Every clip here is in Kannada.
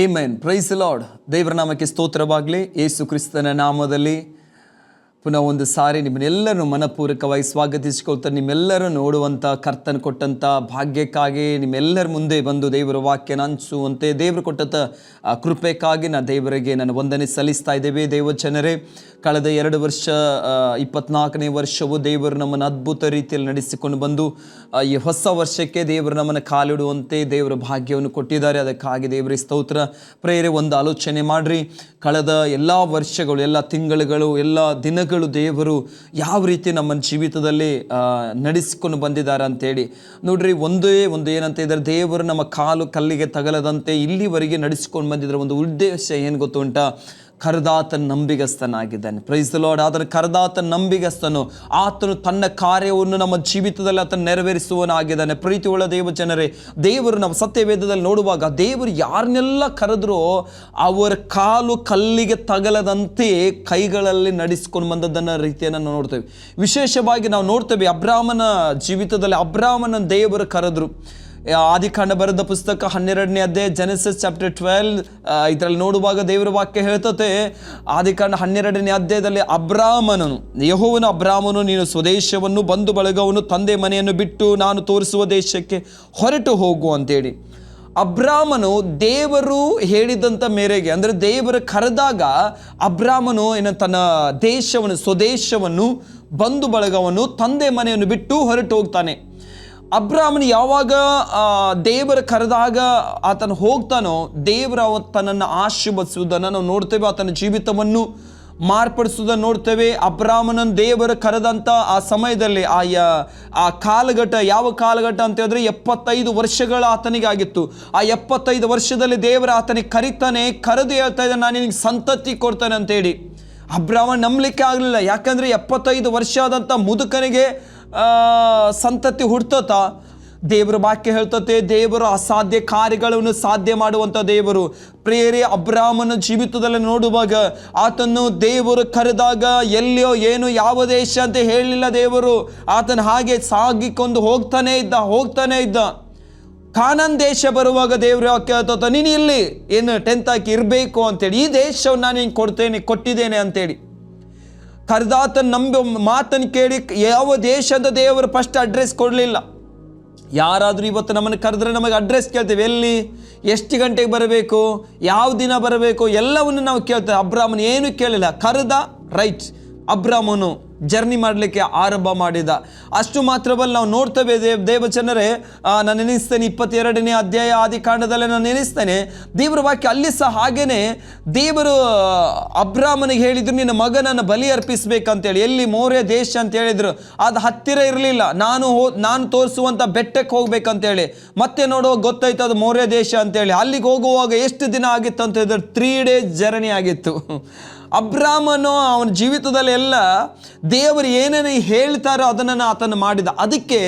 ಆಮೆನ್. Price the lord. ದೇವರ ನಾಮಕ್ಕೆ ಸ್ತೋತ್ರವಾಗಲಿ. ಯೇಸು ಕ್ರಿಸ್ತನ ನಾಮದಲ್ಲಿ ಪುನಃ ಒಂದು ಸಾರಿ ನಿಮ್ಮನ್ನೆಲ್ಲರೂ ಮನಪೂರ್ವಕವಾಗಿ ಸ್ವಾಗತಿಸಿಕೊಳ್ತಾ ನಿಮ್ಮೆಲ್ಲರೂ ನೋಡುವಂಥ ಕರ್ತನ ಕೊಟ್ಟಂಥ ಭಾಗ್ಯಕ್ಕಾಗಿ ನಿಮ್ಮೆಲ್ಲರ ಮುಂದೆ ಬಂದು ದೇವರ ವಾಕ್ಯನ ಹಂಚುವಂತೆ ದೇವರು ಕೊಟ್ಟಂಥ ಕೃಪೆಗಾಗಿ ನಾನು ದೇವರಿಗೆ ನಾನು ವಂದನೆ ಸಲ್ಲಿಸ್ತಾ ಇದ್ದೇವೆ. ದೇವಜನರೇ, ಕಳೆದ 2 ವರ್ಷ 24ನೇ ವರ್ಷವು ದೇವರು ನಮ್ಮನ್ನು ಅದ್ಭುತ ರೀತಿಯಲ್ಲಿ ನಡೆಸಿಕೊಂಡು ಬಂದು ಈ ಹೊಸ ವರ್ಷಕ್ಕೆ ದೇವರು ನಮ್ಮನ್ನು ಕಾಲಿಡುವಂತೆ ದೇವರ ಭಾಗ್ಯವನ್ನು ಕೊಟ್ಟಿದ್ದಾರೆ. ಅದಕ್ಕಾಗಿ ದೇವರ ಸ್ತೋತ್ರ. ಪ್ರೇರೆ ಒಂದು ಆಲೋಚನೆ ಮಾಡಿರಿ, ಕಳೆದ ಎಲ್ಲ ವರ್ಷಗಳು, ಎಲ್ಲ ತಿಂಗಳುಗಳು, ಎಲ್ಲ ದಿನಗಳು ದೇವರು ಯಾವ ರೀತಿ ನಮ್ಮ ಜೀವಿತದಲ್ಲಿ ನಡೆಸಿಕೊಂಡು ಬಂದಿದ್ದಾರೆ ಅಂತೇಳಿ ನೋಡ್ರಿ. ಒಂದೇ ಒಂದು ಏನಂತ ಇದ್ದಾರೆ, ದೇವರು ನಮ್ಮ ಕಾಲು ಕಲ್ಲಿಗೆ ತಗಲದಂತೆ ಇಲ್ಲಿವರೆಗೆ ನಡೆಸಿಕೊಂಡು ಬಂದಿದ್ರೆ ಒಂದು ಉದ್ದೇಶ ಏನು ಗೊತ್ತುಂಟಾ? ಕರೆದಾತನ ನಂಬಿಗಸ್ತನಾಗಿದ್ದಾನೆ. Praise the Lord. ಆದರೆ ಕರೆದಾತನ ನಂಬಿಗಸ್ತನು, ಆತನು ತನ್ನ ಕಾರ್ಯವನ್ನು ನಮ್ಮ ಜೀವಿತದಲ್ಲಿ ಆತನು ನೆರವೇರಿಸುವನಾಗಿದ್ದಾನೆ. ಪ್ರೀತಿಯುಳ್ಳ ದೇವ ಜನರೇ, ದೇವರು ನಮ್ಮ ಸತ್ಯವೇದದಲ್ಲಿ ನೋಡುವಾಗ ದೇವರು ಯಾರನ್ನೆಲ್ಲ ಕರೆದ್ರೋ ಅವರ ಕಾಲು ಕಲ್ಲಿಗೆ ತಗಲದಂತೆ ಕೈಗಳಲ್ಲಿ ನಡೆಸಿಕೊಂಡು ಬಂದದ್ದನ್ನ ರೀತಿಯನ್ನು ನಾವು ನೋಡ್ತೇವೆ. ವಿಶೇಷವಾಗಿ ನಾವು ನೋಡ್ತೇವೆ ಅಬ್ರಾಮನ ಜೀವಿತದಲ್ಲಿ ಅಬ್ರಾಮನ ದೇವರು ಕರೆದ್ರು. ಆದಿಕಾಂಡ ಬರೆದ ಪುಸ್ತಕ 12ನೇ ಅಧ್ಯಾಯ ಜೆನೆಸಿಸ್ ಚಾಪ್ಟರ್ 12 ಇದರಲ್ಲಿ ನೋಡುವಾಗ ದೇವರ ವಾಕ್ಯ ಹೇಳ್ತತೆ. ಆದಿಕಾಂಡ 12ನೇ ಅಧ್ಯಾಯದಲ್ಲಿ ಯೆಹೋವನು ಅಬ್ರಾಮನು, ನೀನು ಸ್ವದೇಶವನ್ನು ಬಂಧು ಬಳಗವನ್ನು ತಂದೆ ಮನೆಯನ್ನು ಬಿಟ್ಟು ನಾನು ತೋರಿಸುವ ದೇಶಕ್ಕೆ ಹೊರಟು ಹೋಗು ಅಂತೇಳಿ ಅಬ್ರಾಮನು ದೇವರು ಹೇಳಿದಂಥ ಮೇರೆಗೆ, ಅಂದರೆ ದೇವರು ಕರೆದಾಗ ಅಬ್ರಾಮನು ತನ್ನ ದೇಶವನ್ನು, ಸ್ವದೇಶವನ್ನು, ಬಂಧು ಬಳಗವನ್ನು, ತಂದೆ ಮನೆಯನ್ನು ಬಿಟ್ಟು ಹೊರಟು ಹೋಗ್ತಾನೆ. ಅಬ್ರಾಮನು ಯಾವಾಗ ದೇವರ ಕರೆದಾಗ ಆತನು ಹೋಗ್ತಾನೋ ದೇವರ ತನ್ನನ್ನು ಆಶೀರ್ವದಿಸುವುದನ್ನು ನಾವು ನೋಡ್ತೇವೆ. ಆತನ ಜೀವಿತವನ್ನು ಮಾರ್ಪಡಿಸುವುದನ್ನು ನೋಡ್ತೇವೆ. ಅಬ್ರಾಮನನ್ನು ದೇವರು ಕರೆದಂಥ ಆ ಸಮಯದಲ್ಲಿ ಆ ಕಾಲಘಟ್ಟ ಯಾವ ಕಾಲಘಟ್ಟ ಅಂತ ಹೇಳಿದ್ರೆ 75 ವರ್ಷಗಳ ಆತನಿಗೆ ಆಗಿತ್ತು. ಆ 75 ವರ್ಷದಲ್ಲಿ ದೇವರ ಆತನಿಗೆ ಕರೆದು ಹೇಳ್ತಾ ಇದ್ದಾನೆ, ನಾನು ನಿನಗೆ ಸಂತತಿ ಕೊಡ್ತಾನೆ ಅಂತೇಳಿ. ಅಬ್ರಾಮನ್ ನಂಬಲಿಕ್ಕೆ ಆಗಲಿಲ್ಲ. ಯಾಕಂದರೆ 75 ವರ್ಷ ಆದಂಥ ಮುದುಕನಿಗೆ ಸಂತತಿ ಹುಡ್ತತ. ದೇವರ ವಾಕ್ಯ ಹೇಳ್ತತೆ, ದೇವರು ಅಸಾಧ್ಯ ಕಾರ್ಯಗಳನ್ನು ಸಾಧ್ಯ ಮಾಡುವಂಥ ದೇವರು. ಪ್ರಿಯರೇ, ಅಬ್ರಾಮನ ಜೀವಿತದಲ್ಲಿ ನೋಡುವಾಗ ಆತನ್ನು ದೇವರು ಕರೆದಾಗ ಎಲ್ಲಿಯೋ ಏನು ಯಾವ ದೇಶ ಅಂತ ಹೇಳಲಿಲ್ಲ ದೇವರು. ಆತನ ಹಾಗೆ ಸಾಗಿಕೊಂಡು ಹೋಗ್ತಾನೆ ಇದ್ದ. ಕಾನಾನ್ ದೇಶ ಬರುವಾಗ ದೇವರು ವಾಕ್ಯ ಹೇಳ್ತತ, ನೀನು ಇಲ್ಲಿ ಏನು 10th ಹಾಕಿ ಇರಬೇಕು ಅಂತೇಳಿ, ಈ ದೇಶವನ್ನು ನಾನು ನಿಂಗೆ ಕೊಟ್ಟಿದ್ದೇನೆ ಅಂತೇಳಿ. ಕರೆದಾತನ ಮಾತನ್ನು ಕೇಳಿ ಯಾವ ದೇಶದ ದೇವರು ಫಸ್ಟ್ ಅಡ್ರೆಸ್ ಕೊಡಲಿಲ್ಲ. ಯಾರಾದರೂ ಇವತ್ತು ನಮ್ಮನ್ನು ಕರೆದ್ರೆ ನಮಗೆ ಅಡ್ರೆಸ್ ಕೇಳ್ತೇವೆ, ಎಲ್ಲಿ, ಎಷ್ಟು ಗಂಟೆಗೆ ಬರಬೇಕು, ಯಾವ ದಿನ ಬರಬೇಕು, ಎಲ್ಲವನ್ನು ನಾವು ಕೇಳ್ತೇವೆ. ಅಬ್ರಾಮನ್ ಏನು ಕೇಳಿಲ್ಲ, ಕರೆದ ರೈಟ್, ಅಬ್ರಾಮನು ಜರ್ನಿ ಮಾಡಲಿಕ್ಕೆ ಆರಂಭ ಮಾಡಿದ. ಅಷ್ಟು ಮಾತ್ರವಲ್ಲ, ನಾವು ನೋಡ್ತೇವೆ ದೇವಜನರೇ, ನಾನು ನೆನೆಸ್ತೇನೆ 22ನೇ ಅಧ್ಯಾಯ ಆದಿಕಾಂಡದಲ್ಲಿ ನಾನು ನೆನೆಸ್ತೇನೆ ದೇವರ ವಾಕ್ಯ. ಅಲ್ಲಿ ಸಹ ಹಾಗೇನೆ ದೇವರು ಅಬ್ರಾಮನಿಗೆ ಹೇಳಿದ್ರು, ನಿನ್ನ ಮಗನನ್ನು ಬಲಿ ಅರ್ಪಿಸ್ಬೇಕಂತೇಳಿ. ಎಲ್ಲಿ? ಮೋರೆ ದೇಶ ಅಂತ ಹೇಳಿದ್ರು. ಅದು ಹತ್ತಿರ ಇರಲಿಲ್ಲ. ನಾನು ತೋರಿಸುವಂಥ ಬೆಟ್ಟಕ್ಕೆ ಹೋಗ್ಬೇಕಂತೇಳಿ. ಮತ್ತೆ ನೋಡುವಾಗ ಗೊತ್ತಾಯ್ತು ಅದು ಮೋರೆ ದೇಶ ಅಂತೇಳಿ. ಅಲ್ಲಿಗೆ ಹೋಗುವಾಗ ಎಷ್ಟು ದಿನ ಆಗಿತ್ತು ಅಂತ ಹೇಳಿದ್ರೆ 3 days ಜರ್ನಿ ಆಗಿತ್ತು. ಅಬ್ರಾಮನು ಅವನ ಜೀವಿತದಲ್ಲಿ ಎಲ್ಲ ದೇವರು ಏನೇನು ಹೇಳ್ತಾರೋ ಅದನ್ನು ಆತನು ಮಾಡಿದ. ಅದಕ್ಕೆ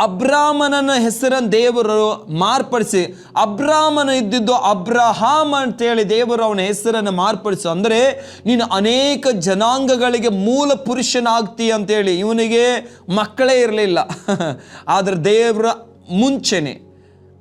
ಅಬ್ರಾಮನನ ಹೆಸರನ್ನು ದೇವರು ಮಾರ್ಪಡಿಸಿ ಅಬ್ರಾಮನ ಇದ್ದಿದ್ದು ಅಬ್ರಹಾಮ್ ಅಂತೇಳಿ ದೇವರು ಅವನ ಹೆಸರನ್ನು ಮಾರ್ಪಡಿಸು. ಅಂದರೆ ನೀನು ಅನೇಕ ಜನಾಂಗಗಳಿಗೆ ಮೂಲ ಪುರುಷನಾಗ್ತೀಯ ಅಂತೇಳಿ. ಇವನಿಗೆ ಮಕ್ಕಳೇ ಇರಲಿಲ್ಲ, ಆದರೆ ದೇವರ ಮುಂಚೆನೆ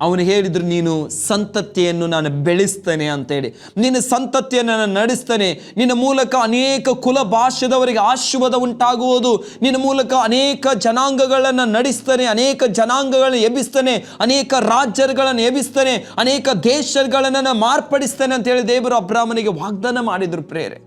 ಅವನು ಹೇಳಿದ್ರು, ನೀನು ಸಂತತಿಯನ್ನು ನಾನು ಬೆಳೆಸ್ತೇನೆ ಅಂತೇಳಿ, ನಿನ್ನ ಸಂತತಿಯನ್ನು ನಾನು ನಡೆಸ್ತೇನೆ. ನಿನ್ನ ಮೂಲಕ ಅನೇಕ ಕುಲ ಭಾಷೆದವರಿಗೆ ಆಶೀರ್ವಾದ ಉಂಟಾಗುವುದು. ನಿನ್ನ ಮೂಲಕ ಅನೇಕ ಜನಾಂಗಗಳನ್ನು ನಡೆಸ್ತಾನೆ, ಅನೇಕ ಜನಾಂಗಗಳನ್ನು ಎಬ್ಬಿಸ್ತಾನೆ, ಅನೇಕ ರಾಜ್ಯಗಳನ್ನು ಎಬ್ಬಿಸ್ತಾನೆ, ಅನೇಕ ದೇಶಗಳನ್ನು ಮಾರ್ಪಡಿಸ್ತಾನೆ ಅಂತೇಳಿ ದೇವರು ಅಬ್ರಾಮನಿಗೆ ವಾಗ್ದಾನ ಮಾಡಿದ್ರು. ಪ್ರೇರೆ,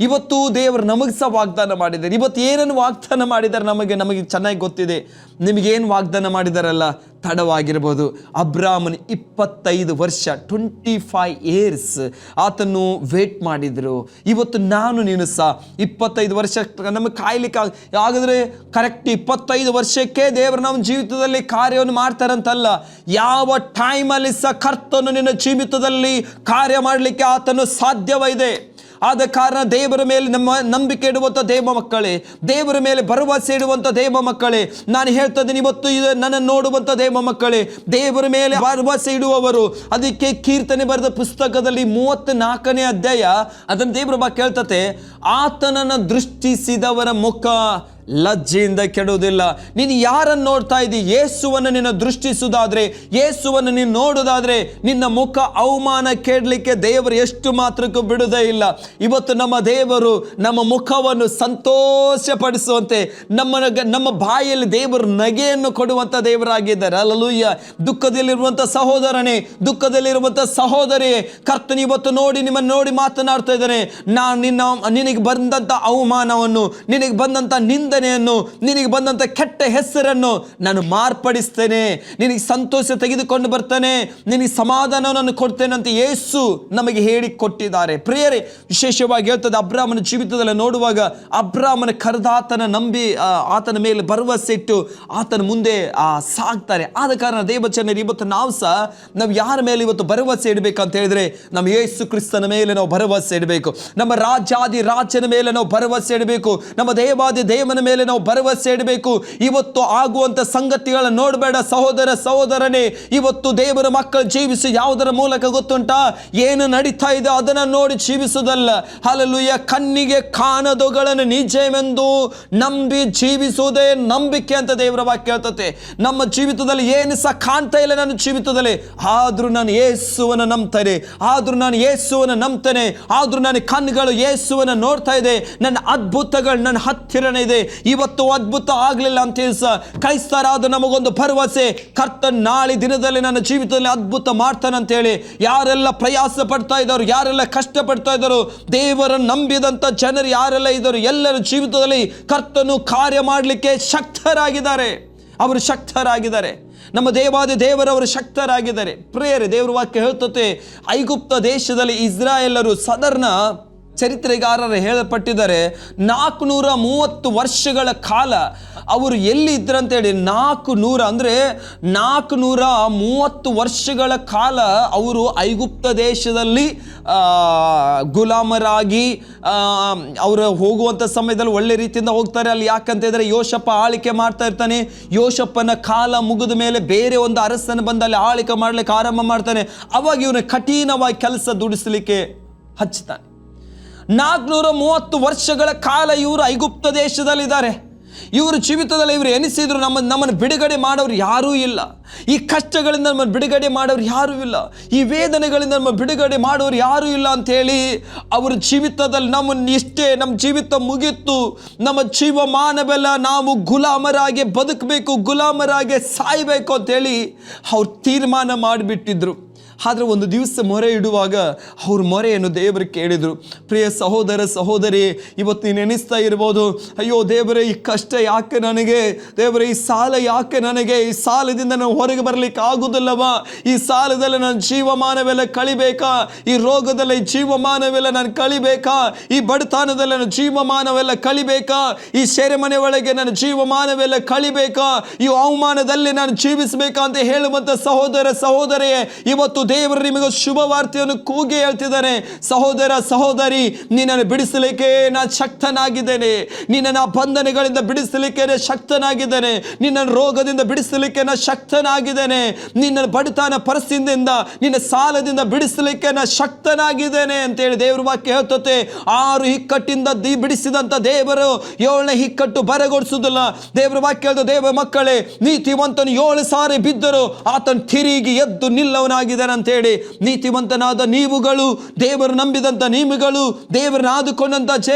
ಇವತ್ತು ದೇವರು ನಮಗೆ ಸಹ ವಾಗ್ದಾನ ಮಾಡಿದ್ದಾರೆ. ಇವತ್ತು ಏನನ್ನು ವಾಗ್ದಾನ ಮಾಡಿದ್ದಾರೆ ನಮಗೆ ಚೆನ್ನಾಗಿ ಗೊತ್ತಿದೆ. ನಿಮಗೇನು ವಾಗ್ದಾನ ಮಾಡಿದಾರಲ್ಲ, ತಡವಾಗಿರ್ಬೋದು. ಅಬ್ರಾಮನ್ 25 ವರ್ಷ 25 years ಆತನು ವೇಟ್ ಮಾಡಿದ್ರು. ಇವತ್ತು ನೀನು ಸಹ 25 ವರ್ಷ ನಮಗೆ ಕಾಯ್ಲಿಕ್ಕೆ ಹಾಗಾದರೆ ಕರೆಕ್ಟ್ 25 ವರ್ಷಕ್ಕೆ ದೇವರು ನಮ್ಮ ಜೀವಿತದಲ್ಲಿ ಕಾರ್ಯವನ್ನು ಮಾಡ್ತಾರಂತಲ್ಲ. ಯಾವ ಟೈಮಲ್ಲಿ ಸಹ ಕರ್ತನು ನಿನ್ನ ಜೀವಿತದಲ್ಲಿ ಕಾರ್ಯ ಮಾಡಲಿಕ್ಕೆ ಆತನು ಸಾಧ್ಯವಿದೆ. ಆದ ಕಾರಣ ದೇವರ ಮೇಲೆ ನಮ್ಮ ನಂಬಿಕೆ ಇಡುವಂಥ ದೇವ ಮಕ್ಕಳೇ, ದೇವರ ಮೇಲೆ ಭರವಸೆ ಇಡುವಂಥ ದೇವ ಮಕ್ಕಳೇ, ನಾನು ಹೇಳ್ತಾ ಇದ್ದೀನಿ ಇವತ್ತು ನನ್ನನ್ನು ನೋಡುವಂಥ ದೇವ ಮಕ್ಕಳೇ, ದೇವರ ಮೇಲೆ ಭರವಸೆ ಇಡುವವರು. ಅದಕ್ಕೆ ಕೀರ್ತನೆ ಬರೆದ ಪುಸ್ತಕದಲ್ಲಿ 34ನೇ ಅಧ್ಯಾಯ ಅದನ್ನು ದೇವರ ಬಗ್ಗೆ ಹೇಳ್ತತೆ, ಆತನನ್ನು ದೃಷ್ಟಿಸಿದವರ ಮುಖ ಲಜ್ಜೆಯಿಂದ ಕೆಡುವುದಿಲ್ಲ. ನೀನು ಯಾರನ್ನು ನೋಡ್ತಾ ಇದ್ದಿ? ಯೇಸುವನ್ನು ನಿನ್ನ ದೃಷ್ಟಿಸುವುದಾದ್ರೆ, ಯೇಸುವನ್ನು ನೀನು ನೋಡುವುದಾದ್ರೆ ನಿನ್ನ ಮುಖ ಅವಮಾನ ಕೇಳಲಿಕ್ಕೆ ದೇವರು ಎಷ್ಟು ಮಾತ್ರಕ್ಕೂ ಬಿಡುವುದೇ ಇಲ್ಲ. ಇವತ್ತು ನಮ್ಮ ದೇವರು ನಮ್ಮ ಮುಖವನ್ನು ಸಂತೋಷಪಡಿಸುವಂತೆ ನಮ್ಮ ಬಾಯಲ್ಲಿ ದೇವರು ನಗೆಯನ್ನು ಕೊಡುವಂಥ ದೇವರಾಗಿದ್ದಾರೆ. ಹಲ್ಲೆಲೂಯಾ. ದುಃಖದಲ್ಲಿರುವಂಥ ಸಹೋದರನೇ, ದುಃಖದಲ್ಲಿರುವಂಥ ಸಹೋದರಿಯೇ, ಕರ್ತನು ಇವತ್ತು ನಿಮ್ಮನ್ನು ನೋಡಿ ಮಾತನಾಡ್ತಾ ಇದ್ದಾನೆ. ನಿನಗೆ ಬಂದಂಥ ಅವಮಾನವನ್ನು, ನಿನಗೆ ಬಂದಂಥ ನಿಂದನೆಯನ್ನು, ನಿನಗೆ ಬಂದಂಥ ಕೆಟ್ಟ ಹೆಸರನ್ನು ನಾನು ಮಾರ್ಪಡಿಸ್ತೇನೆ. ನಿನಗೆ ಸಂತೋಷ ತೆಗೆದುಕೊಂಡು ಬರ್ತಾನೆ, ನಿನಗೆ ಸಮಾಧಾನವನ್ನು ಕೊಡ್ತೇನೆ ಅಂತ ಯೇಸು ನಮಗೆ ಹೇಳಿ ಕೊಟ್ಟಿದ್ದಾರೆ. ಪ್ರಿಯರೇ, ವಿಶೇಷವಾಗಿ ಹೇಳ್ತದೆ, ಅಬ್ರಾಮನ ಜೀವಿತದಲ್ಲಿ ನೋಡುವಾಗ ಅಬ್ರಾಮನ ಕರೆದಾತನ ನಂಬಿ ಆತನ ಮೇಲೆ ಭರವಸೆ ಇಟ್ಟು ಆತನ ಮುಂದೆ ಸಾಗ್ತಾರೆ. ಆದ ಕಾರಣ ದೇವಚನರು ಇವತ್ತು ನಾವು ಯಾರ ಮೇಲೆ ಇವತ್ತು ಭರವಸೆ ಇಡಬೇಕಂತ ಹೇಳಿದ್ರೆ, ನಮ್ಮ ಯೇಸು ಕ್ರಿಸ್ತನ ಮೇಲೆ ನಾವು ಭರವಸೆ ಇಡಬೇಕು. ನಮ್ಮ ರಾಜಾದಿ ರಾಜನ ಮೇಲೆ ನಾವು ಭರವಸೆ ಇಡಬೇಕು. ನಮ್ಮ ದೇವಾದಿ ದೇವನ ಮೇಲೆ ನಾವು ಭರವಸೆ ಇಡಬೇಕು. ಇವತ್ತು ಆಗುವಂತ ಸಂಗತಿಗಳನ್ನು ನೋಡಬೇಡ ಸಹೋದರನೇ. ಇವತ್ತು ದೇವರ ಮಕ್ಕಳು ಜೀವಿಸಿ ಯಾವುದರ ಮೂಲಕ ಗೊತ್ತುಂಟಾ? ಏನು ನಡೀತಾ ಇದೆ ಅದನ್ನು ನೋಡಿ ಜೀವಿಸುವುದಲ್ಲ. ಹಲ್ಲೆಲೂಯಾ. ಕಣ್ಣಿಗೆ ಕಾಣದವುಗಳನ್ನು ನಿಜವೆಂದು ನಂಬಿ ಜೀವಿಸುವುದೇ ನಂಬಿಕೆ ಅಂತ ದೇವರ ವಾಕ್ಯ ಹೇಳ್ತದೆ. ನಮ್ಮ ಜೀವಿತದಲ್ಲಿ ಏನು ಸಹ ಕಾಣ್ತಾ ಇಲ್ಲ ನನ್ನ ಜೀವಿತದಲ್ಲಿ, ಆದ್ರೂ ನಾನು ಯೇಸುವನ್ನು ನಂಬ್ತೇನೆ, ಆದ್ರೂ ನನ್ನ ಕಣ್ಣುಗಳು ಯೇಸುವನ್ನು ನೋಡ್ತಾ ಇದೆ. ನನ್ನ ಅದ್ಭುತಗಳು ನನ್ನ ಹತ್ತಿರನೇ ಇದೆ. ಇವತ್ತು ಅದ್ಭುತ ಆಗಲಿಲ್ಲ ಅಂತ ಕ್ರೈಸ್ತರಾದ ನಮಗೊಂದು ಭರವಸೆ, ಕರ್ತನ ನಾಳೆ ದಿನದಲ್ಲಿ ನನ್ನ ಜೀವಿತದಲ್ಲಿ ಅದ್ಭುತ ಮಾಡ್ತಾನೆ ಅಂತ ಹೇಳಿ. ಯಾರೆಲ್ಲ ಪ್ರಯಾಸ ಪಡ್ತಾ ಇದ್ದಾರೆ, ಯಾರೆಲ್ಲ ಕಷ್ಟ ಪಡ್ತಾ ಇದ್ದಾರೆ, ದೇವರನ್ನು ನಂಬಿದಂತ ಜನರು ಯಾರೆಲ್ಲ ಇದ್ದಾರೆ, ಎಲ್ಲರ ಜೀವಿತದಲ್ಲಿ ಕರ್ತನು ಕಾರ್ಯ ಮಾಡಲಿಕ್ಕೆ ಶಕ್ತರಾಗಿದ್ದಾರೆ. ಅವರು ಶಕ್ತರಾಗಿದ್ದಾರೆ. ನಮ್ಮ ದೇವಾದಿ ದೇವರವರು ಶಕ್ತರಾಗಿದ್ದಾರೆ. ಪ್ರಿಯರೇ, ದೇವರ ವಾಕ್ಯ ಹೇಳ್ತತೆ, ಐಗುಪ್ತ ದೇಶದಲ್ಲಿ ಇಸ್ರಾಯೇಲರು ಸಾಧಾರಣ ಚರಿತ್ರೆಗಾರರು ಹೇಳಲ್ಪಟ್ಟಿದ್ದಾರೆ 430 ವರ್ಷಗಳ ಕಾಲ ಅವರು ಎಲ್ಲಿ ಇದ್ರಂತೇಳಿ. 430 ವರ್ಷಗಳ ಕಾಲ ಅವರು ಐಗುಪ್ತ ದೇಶದಲ್ಲಿ ಗುಲಾಮರಾಗಿ ಅವರು ಹೋಗುವಂಥ ಸಮಯದಲ್ಲಿ ಒಳ್ಳೆ ರೀತಿಯಿಂದ ಹೋಗ್ತಾರೆ. ಅಲ್ಲಿ ಯಾಕಂತ ಹೇಳಿದ್ರೆ ಯೋಷಪ್ಪ ಆಳಿಕೆ ಮಾಡ್ತಾ ಇರ್ತಾನೆ. ಯೋಷಪ್ಪನ ಕಾಲ ಮುಗಿದ ಮೇಲೆ ಬೇರೆ ಒಂದು ಅರಸನ ಬಂದು ಅಲ್ಲಿ ಆಳಿಕೆ ಮಾಡ್ಲಿಕ್ಕೆ ಆರಂಭ ಮಾಡ್ತಾನೆ. ಅವಾಗ ಇವನು ಕಠಿಣವಾಗಿ ಕೆಲಸ ದುಡಿಸಲಿಕ್ಕೆ ಹಚ್ತಾನೆ. 430 ವರ್ಷಗಳ ಕಾಲ ಇವರು ಐಗುಪ್ತ ದೇಶದಲ್ಲಿದ್ದಾರೆ. ಇವರು ಜೀವಿತದಲ್ಲಿ ಇವರು ಎನಿಸಿದ್ರು ನಮ್ಮನ್ನು ಬಿಡುಗಡೆ ಮಾಡೋರು ಯಾರೂ ಇಲ್ಲ. ಈ ಕಷ್ಟಗಳಿಂದ ನಮ್ಮನ್ನು ಬಿಡುಗಡೆ ಮಾಡೋರು ಯಾರೂ ಇಲ್ಲ. ಈ ವೇದನೆಗಳಿಂದ ನಮ್ಮ ಬಿಡುಗಡೆ ಮಾಡೋರು ಯಾರೂ ಇಲ್ಲ ಅಂಥೇಳಿ ಅವ್ರ ಜೀವಿತದಲ್ಲಿ ನಮ್ಮ ಜೀವಿತ ಮುಗಿತು, ನಮ್ಮ ಜೀವಮಾನವೆಲ್ಲ ನಾವು ಗುಲಾಮರಾಗಿ ಬದುಕಬೇಕು, ಗುಲಾಮರಾಗಿ ಸಾಯಬೇಕು ಅಂಥೇಳಿ ಅವ್ರು ತೀರ್ಮಾನ ಮಾಡಿಬಿಟ್ಟಿದ್ರು. ಆದರೆ ಒಂದು ದಿವಸ ಮೊರೆ ಇಡುವಾಗ ಅವ್ರ ಮೊರೆಯನ್ನು ದೇವರು ಕೇಳಿದರು. ಪ್ರಿಯ ಸಹೋದರಿ, ಇವತ್ತು ನೀನು ನೆನೆಸ್ತಾ ಇರ್ಬೋದು, ಅಯ್ಯೋ ದೇವರೇ, ಈ ಕಷ್ಟ ಯಾಕೆ ನನಗೆ, ದೇವರೇ ಈ ಸಾಲ ಯಾಕೆ ನನಗೆ, ಈ ಸಾಲದಿಂದ ನಾನು ಹೊರಗೆ ಬರಲಿಕ್ಕೆ ಆಗುವುದಿಲ್ಲವಾ, ಈ ಸಾಲದಲ್ಲಿ ನನ್ನ ಜೀವಮಾನವೆಲ್ಲ ಕಳಿಬೇಕಾ, ಈ ರೋಗದಲ್ಲಿ ಜೀವಮಾನವೆಲ್ಲ ನಾನು ಕಳಿಬೇಕಾ, ಈ ಬಡತನದಲ್ಲಿ ನನ್ನ ಜೀವಮಾನವೆಲ್ಲ ಕಳಿಬೇಕಾ, ಈ ಸೆರೆಮನೆ ಒಳಗೆ ನನ್ನ ಜೀವಮಾನವೆಲ್ಲ ಕಳಿಬೇಕಾ, ಈ ಅವಮಾನದಲ್ಲಿ ನಾನು ಜೀವಿಸಬೇಕಾ ಅಂತ ಹೇಳುವಂಥ ಸಹೋದರಿಯೇ, ಇವತ್ತು ದೇವರು ನಿಮಗೆ ಶುಭ ವಾರ್ತೆಯನ್ನು ಕೂಗಿ ಹೇಳ್ತಿದ್ದಾನೆ. ಸಹೋದರಿ, ನಿನ್ನನ್ನು ಬಿಡಿಸಲಿಕ್ಕೆ ನಾನು ಶಕ್ತನಾಗಿದ್ದೇನೆ. ನಿನ್ನ ಬಂಧನಗಳಿಂದ ಬಿಡಿಸಲಿಕ್ಕೆ ನಾನು ಶಕ್ತನಾಗಿದ್ದೇನೆ. ನಿನ್ನ ರೋಗದಿಂದ ಬಿಡಿಸಲಿಕ್ಕೆ ನಾನು ಶಕ್ತನಾಗಿದ್ದೇನೆ. ನಿನ್ನ ಬಡತನ ಪರಿಸ್ಥಿತಿಯಿಂದ, ನಿನ್ನ ಸಾಲದಿಂದ ಬಿಡಿಸಲಿಕ್ಕೆ ನಾನು ಶಕ್ತನಾಗಿದ್ದೇನೆ ಅಂತೇಳಿ ದೇವ್ರ ವಾಕ್ಯ ಹೇಳ್ತತೆ. 6 ಇಕ್ಕಟ್ಟಿಂದ ಬಿಡಿಸಿದಂತ ದೇವರು 7ನೇ ಇಕ್ಕಟ್ಟು ಬರಗೊಡಿಸುವುದಿಲ್ಲ. ದೇವ್ರ ವಾಕ್ಯ ಹೇಳ್ದ, ದೇವ ಮಕ್ಕಳೇ, ನೀತಿವಂತನು 7 ಸಾರಿ ಬಿದ್ದರು ಆತನು ತಿರುಗಿ ಎದ್ದು ನಿಲ್ಲವನಾಗಿದ್ದಾನೆ ಅಂತೇಳಿ. ನೀತಿವಂತನಾದ ನೀವುಗಳು, ದೇವರು ನಂಬಿದಂತ ನೀವುಗಳು, ದೇವರನ್ನ ಆದುಕೊಂಡಂತ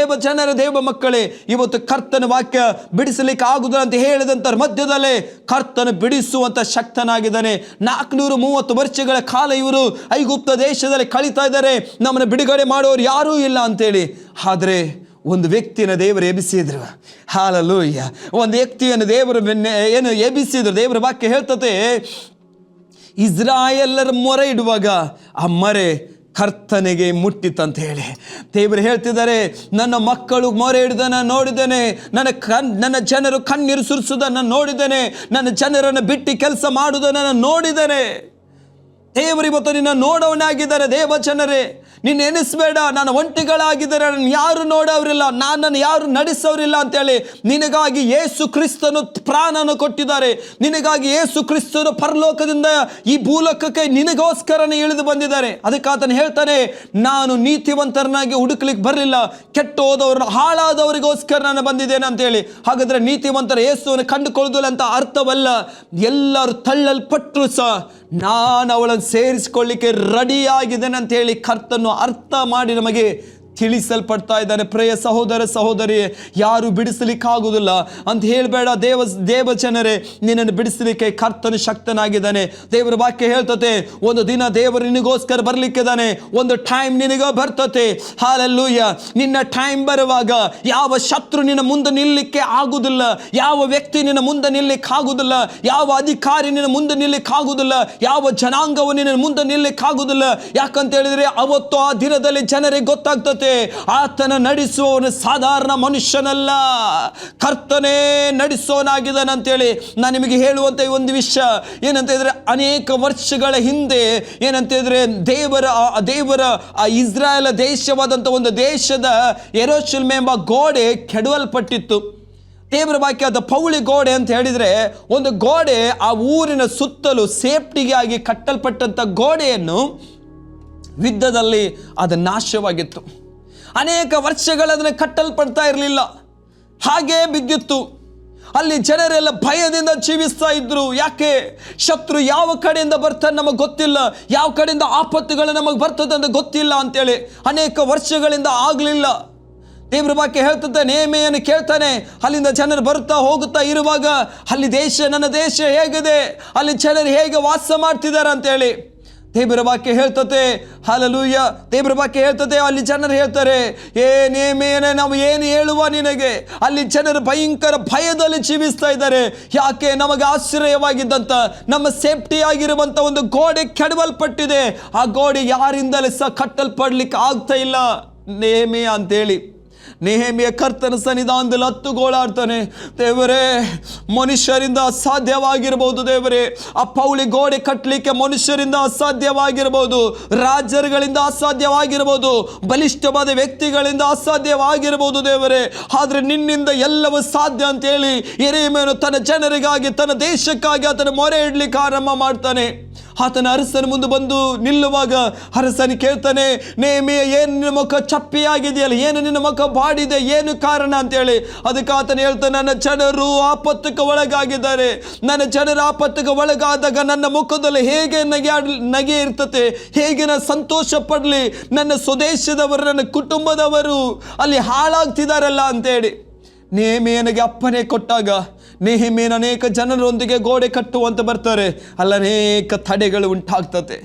ಜನರ ದೇವ ಮಕ್ಕಳೇ, ಇವತ್ತು ಕರ್ತನ ವಾಕ್ಯ ಬಿಡಿಸಲಿಕ್ಕೆ ಆಗುದಿಲ್ಲ ಅಂತ ಹೇಳಿದಂತ ಮಧ್ಯದಲ್ಲೇ ಕರ್ತನ ಬಿಡಿಸುವಂತ ಶಕ್ತನಾಗಿದ್ದಾನೆ. 430 ವರ್ಷಗಳ ಕಾಲ ಇವರು ಐಗುಪ್ತ ದೇಶದಲ್ಲಿ ಕಳೀತಾ ಇದ್ದಾರೆ. ನಮ್ಮನ್ನು ಬಿಡುಗಡೆ ಮಾಡೋರು ಯಾರೂ ಇಲ್ಲ ಅಂತೇಳಿ. ಆದರೆ ಒಂದು ವ್ಯಕ್ತಿಯನ್ನು ದೇವರು ಎಬ್ಬಿಸಿದ್ರು. ಹಲ್ಲೆಲೂಯಾ. ಒಂದು ವ್ಯಕ್ತಿಯನ್ನು ದೇವರು ಎಬ್ಬಿಸಿದ್ರು. ದೇವರ ವಾಕ್ಯ ಹೇಳ್ತತೆ, ಇಸ್ರಾಯೇಲರ ಮೊರೆ ಇಡುವಾಗ ಆ ಮೊರೆ ಕರ್ತನಿಗೆ ಮುಟ್ಟಿತಂತ ಹೇಳಿ ದೇವರು ಹೇಳ್ತಿದ್ದಾರೆ. ನನ್ನ ಮಕ್ಕಳು ಮೊರೆ ಹಿಡಿದನ್ನು ನೋಡಿದ್ದೇನೆ, ನನ್ನ ಜನರು ಕಣ್ಣೀರು ಸುರಿಸುವುದನ್ನು ನೋಡಿದ್ದೇನೆ, ನನ್ನ ಜನರನ್ನು ಬಿಟ್ಟು ಕೆಲಸ ಮಾಡುವುದನ್ನು ನೋಡಿದ್ದೇನೆ. ದೇವರು ಇವತ್ತು ನಿನ್ನ ನೋಡೋನಾಗಿದ್ದಾರೆ. ದೇವ ಜನರೇ, ನೀನು ಎನಿಸ್ಬೇಡ, ನಾನು ಒಂಟಿಗಳಾಗಿದ್ದರೆ ನನ್ನ ಯಾರು ನೋಡೋರಿಲ್ಲ, ನನ್ನನ್ನು ಯಾರು ನಡೆಸೋರಿಲ್ಲ ಅಂತೇಳಿ. ನಿನಗಾಗಿ ಯೇಸು ಕ್ರಿಸ್ತನು ಪ್ರಾಣನ ಕೊಟ್ಟಿದ್ದಾರೆ. ನಿನಗಾಗಿ ಯೇಸು ಕ್ರಿಸ್ತನು ಪರಲೋಕದಿಂದ ಈ ಭೂಲೋಕಕ್ಕೆ ನಿನಗೋಸ್ಕರನೇ ಇಳಿದು ಬಂದಿದ್ದಾರೆ. ಅದಕ್ಕೆ ಆತನು ಹೇಳ್ತಾನೆ, ನಾನು ನೀತಿವಂತರನ್ನಾಗಿ ಹುಡುಕ್ಲಿಕ್ಕೆ ಬರಲಿಲ್ಲ, ಕೆಟ್ಟು ಹೋದವರು ಹಾಳಾದವರಿಗೋಸ್ಕರ ನಾನು ಬಂದಿದ್ದೇನೆ ಅಂತೇಳಿ. ಹಾಗಾದ್ರೆ ನೀತಿವಂತರ ಯೇಸುವನ್ನು ಕಂಡುಕೊಳ್ಳುವುದಿಲ್ಲ ಅಂತ ಅರ್ಥವಲ್ಲ. ಎಲ್ಲರೂ ತಳ್ಳಲ್ಪಟ್ಟರು ಸಹ ನಾನು ಅವಳನ್ನು ಸೇರಿಸಿಕೊಳ್ಳಿಕ್ಕೆ ರೆಡಿಯಾಗಿದ್ದೇನೆ ಅಂತೇಳಿ ಕರ್ತನು ಅರ್ಥ ಮಾಡಿ ನಮಗೆ ತಿಳಿಸಲ್ಪಡ್ತಾ ಇದ್ದಾನೆ. ಪ್ರಿಯ ಸಹೋದರ ಸಹೋದರಿ, ಯಾರು ಬಿಡಿಸಲಿಕ್ಕಾಗುವುದಿಲ್ಲ ಅಂತ ಹೇಳಬೇಡ. ದೇವ ಜನರೇ, ನಿನ್ನನ್ನು ಬಿಡಿಸಲಿಕ್ಕೆ ಕರ್ತನು ಶಕ್ತನಾಗಿದ್ದಾನೆ. ದೇವರ ವಾಕ್ಯ ಹೇಳ್ತತೆ, ಒಂದು ದಿನ ದೇವರು ನಿನಗೋಸ್ಕರ ಬರ್ಲಿಕ್ಕಿದ್ದಾನೆ. ಒಂದು ಟೈಮ್ ನಿನಗ ಬರ್ತತೆ. ಹಾಲೆಲೂಯ. ನಿನ್ನ ಟೈಮ್ ಬರುವಾಗ ಯಾವ ಶತ್ರು ನಿನ್ನ ಮುಂದೆ ನಿಲ್ಲಕ್ಕೆ ಆಗುವುದಿಲ್ಲ, ಯಾವ ವ್ಯಕ್ತಿ ನಿನ್ನ ಮುಂದೆ ನಿಲ್ಲಕ್ಕೆ ಆಗುವುದಿಲ್ಲ, ಯಾವ ಅಧಿಕಾರಿ ನಿನ್ನ ಮುಂದೆ ನಿಲ್ಲಕ್ಕೆ ಆಗುವುದಿಲ್ಲ, ಯಾವ ಜನಾಂಗವು ನಿನ್ನ ಮುಂದೆ ನಿಲ್ಲಕ್ಕೆ ಆಗುವುದಿಲ್ಲ. ಯಾಕಂತ ಹೇಳಿದ್ರೆ ಅವತ್ತು ಆ ದಿನದಲ್ಲಿ ಜನರಿಗೆ ಗೊತ್ತಾಗ್ತದೆ, ಆತನ ನಡೆಸುವವನು ಸಾಧಾರಣ ಮನುಷ್ಯನಲ್ಲ, ಕರ್ತನೇ ನಡೆಸೋನಾಗಿದ್ದಾನೆ ಅಂತೇಳಿ. ನಾನು ನಿಮಗೆ ಹೇಳುವಂತ ಒಂದು ವಿಷಯ ಏನಂತ ಹೇಳಿದ್ರೆ, ಅನೇಕ ವರ್ಷಗಳ ಹಿಂದೆ ಏನಂತ ಹೇಳಿದ್ರೆ ದೇವರ ಇಸ್ರಾಯೇಲ್ ದೇಶವಾದಂಥ ಒಂದು ದೇಶದ ಯೆರೂಷಲೇಮ್ ಎಂಬ ಗೋಡೆ ಕೆಡವಲ್ಪಟ್ಟಿತ್ತು. ದೇವರ ವಾಕ್ಯ ಅದು ಪೌಳಿ ಗೋಡೆ ಅಂತ ಹೇಳಿದ್ರೆ, ಒಂದು ಗೋಡೆ ಆ ಊರಿನ ಸುತ್ತಲೂ ಸೇಫ್ಟಿಗೆ ಆಗಿ ಕಟ್ಟಲ್ಪಟ್ಟಂಥ ಗೋಡೆಯನ್ನು ಯುದ್ಧದಲ್ಲಿ ಅದು ನಾಶವಾಗಿತ್ತು. ಅನೇಕ ವರ್ಷಗಳದನ್ನು ಕಟ್ಟಲ್ಪಡ್ತಾ ಇರಲಿಲ್ಲ, ಹಾಗೇ ಬಿದ್ದಿತ್ತು. ಅಲ್ಲಿ ಜನರೆಲ್ಲ ಭಯದಿಂದ ಜೀವಿಸ್ತಾ ಇದ್ರು. ಯಾಕೆ? ಶತ್ರು ಯಾವ ಕಡೆಯಿಂದ ಬರ್ತಾನೆ ನಮಗೆ ಗೊತ್ತಿಲ್ಲ, ಯಾವ ಕಡೆಯಿಂದ ಆಪತ್ತುಗಳು ನಮಗೆ ಬರ್ತದೆ ಅಂತ ಗೊತ್ತಿಲ್ಲ ಅಂತೇಳಿ ಅನೇಕ ವರ್ಷಗಳಿಂದ ಆಗಲಿಲ್ಲ. ದೇವ್ರ ವಾಕ್ಯ ಹೇಳ್ತದೆ, ನೇಮೆಯನ್ನು ಕೇಳ್ತಾನೆ, ಅಲ್ಲಿಂದ ಜನರು ಬರ್ತಾ ಹೋಗುತ್ತಾ ಇರುವಾಗ ಅಲ್ಲಿ ನನ್ನ ದೇಶ ಹೇಗಿದೆ, ಅಲ್ಲಿ ಜನರು ಹೇಗೆ ವಾಸ ಮಾಡ್ತಿದ್ದಾರೆ ಅಂತೇಳಿ ದೇವರ ವಾಕ್ಯ ಹೇಳ್ತದೆ. ಹಲ್ಲೆಲೂಯಾ. ದೇವರ ವಾಕ್ಯ ಹೇಳ್ತದೆ, ಅಲ್ಲಿ ಜನರು ಹೇಳ್ತಾರೆ, ನೇಮೇನೆ ನಾವು ಏನು ಹೇಳುವ ನಿನಗೆ. ಅಲ್ಲಿ ಜನರು ಭಯಂಕರ ಭಯದಲ್ಲಿ ಜೀವಿಸ್ತಾ ಇದ್ದಾರೆ. ಯಾಕೆ? ನಮಗೆ ಆಶ್ರಯವಾಗಿದ್ದಂಥ, ನಮ್ಮ ಸೇಫ್ಟಿ ಆಗಿರುವಂಥ ಒಂದು ಗೋಡೆ ಕೆಡವಲ್ಪಟ್ಟಿದೆ. ಆ ಗೋಡೆ ಯಾರಿಂದಲೇ ಸಹ ಕಟ್ಟಲ್ಪಡ್ಲಿಕ್ಕೆ ಆಗ್ತಾ ಇಲ್ಲ. ನೇಮಿಯ ಅಂತೇಳಿ ನೆಹೆಮಿಯ ಕರ್ತನ ಸನ್ನಿಧಾನದಲ್ಲಿ ಹತ್ತು ಗೋಳಾಡ್ತಾನೆ, ದೇವರೇ ಮನುಷ್ಯರಿಂದ ಅಸಾಧ್ಯವಾಗಿರ್ಬೋದು, ದೇವರೇ ಆ ಪೌಳಿ ಗೋಡೆ ಕಟ್ಟಲಿಕ್ಕೆ ಮನುಷ್ಯರಿಂದ ಅಸಾಧ್ಯವಾಗಿರ್ಬೋದು, ರಾಜರುಗಳಿಂದ ಅಸಾಧ್ಯವಾಗಿರ್ಬೋದು, ಬಲಿಷ್ಠವಾದ ವ್ಯಕ್ತಿಗಳಿಂದ ಅಸಾಧ್ಯವಾಗಿರ್ಬೋದು ದೇವರೇ, ಆದರೆ ನಿನ್ನಿಂದ ಎಲ್ಲವೂ ಸಾಧ್ಯ ಅಂತೇಳಿ ಯೆರೆಮೀಯನು ತನ್ನ ಜನರಿಗಾಗಿ, ತನ್ನ ದೇಶಕ್ಕಾಗಿ ಆತನ ಮೊರೆ ಇಡ್ಲಿಕ್ಕೆ ಆರಂಭ ಮಾಡ್ತಾನೆ. ಆತನ ಅರಸನ ಮುಂದೆ ಬಂದು ನಿಲ್ಲುವಾಗ ಅರಸನ ಕೇಳ್ತಾನೆ, ನೇಮಿಯ ಏನು ನಿನ್ನ ಮುಖ ಚಪ್ಪಿಯಾಗಿದೆಯಲ್ಲ, ಏನು ನಿನ್ನ ಮುಖ ಬಾಡಿದೆ, ಏನು ಕಾರಣ ಅಂತೇಳಿ. ಅದಕ್ಕೆ ಆತನ ಹೇಳ್ತಾನೆ, ನನ್ನ ಜನರು ಆಪತ್ತಕ್ಕೆ ಒಳಗಾಗಿದ್ದಾರೆ. ನನ್ನ ಜನರು ಆಪತ್ತಿಗೆ ಒಳಗಾದಾಗ ನನ್ನ ಮುಖದಲ್ಲಿ ಹೇಗೆ ನಗೆ ಇರ್ತತೆ, ಹೇಗೆ ನಾನು ಸಂತೋಷ ಪಡಲಿ, ನನ್ನ ಸ್ವದೇಶದವರು, ನನ್ನ ಕುಟುಂಬದವರು ಅಲ್ಲಿ ಹಾಳಾಗ್ತಿದಾರಲ್ಲ ಅಂತೇಳಿ ನೇಮಿಯನಿಗೆ ಅಪ್ಪನೆ ಕೊಟ್ಟಾಗ ನೆಹೆಮೀಯನು ಅನೇಕ ಜನರೊಂದಿಗೆ ಗೋಡೆ ಕಟ್ಟುವಂತ ಬರ್ತಾರೆ. ಅಲ್ಲಿ ಅನೇಕ ತಡೆಗಳು ಉಂಟಾಗ್ತದೆ,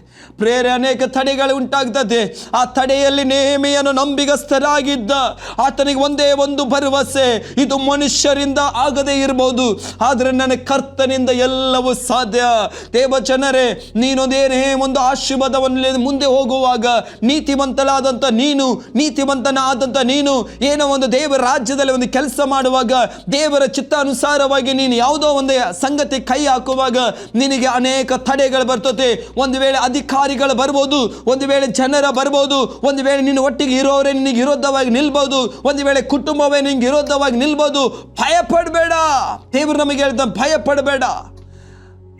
ಅನೇಕ ತಡೆಗಳು ಉಂಟಾಗ್ತದೆ. ಆ ತಡೆಯಲ್ಲಿ ನೆಹೆಮೀಯನು ನಂಬಿಗಸ್ತರಾಗಿದ್ದ. ಆತನಿಗೆ ಒಂದೇ ಒಂದು ಭರವಸೆ, ಇದು ಮನುಷ್ಯರಿಂದ ಆಗದೇ ಇರಬಹುದು, ಆದರೆ ನನ್ನ ಕರ್ತನಿಂದ ಎಲ್ಲವೂ ಸಾಧ್ಯ. ದೇವ ಜನರೇ, ನೀನೊಂದೇನೇ ಒಂದು ಆಶೀರ್ವಾದವನ್ನು ಮುಂದೆ ಹೋಗುವಾಗ ನೀತಿವಂತನಾದಂಥ ನೀನು ಏನೋ ಒಂದು ದೇವರ ರಾಜ್ಯದಲ್ಲಿ ಒಂದು ಕೆಲಸ ಮಾಡುವಾಗ, ದೇವರ ಚಿತ್ತಾನುಸಾರವಾಗಿ ನೀನು ಯಾವುದೋ ಒಂದು ಸಂಗತಿ ಕೈ ಹಾಕುವಾಗ ನಿನಗೆ ಅನೇಕ ತಡೆಗಳು ಬರ್ತದೆ. ಒಂದು ವೇಳೆ ಅಧಿಕಾರಿಗಳು ಬರ್ಬೋದು, ಒಂದು ವೇಳೆ ಜನರ ಬರ್ಬೋದು, ಒಂದು ವೇಳೆ ನಿನ್ನ ಒಟ್ಟಿಗೆ ಇರೋರೇ ನಿನಗೆ ವಿರೋಧವಾಗಿ ನಿಲ್ಬಹುದು, ಒಂದು ವೇಳೆ ಕುಟುಂಬವೇ ನಿನಗೆ ವಿರೋಧವಾಗಿ ನಿಲ್ಬಹುದು. ಭಯ ಪಡಬೇಡ. ದೇವರು ನಮಗೆ ಹೇಳ್ದ, ಭಯ ಪಡಬೇಡ.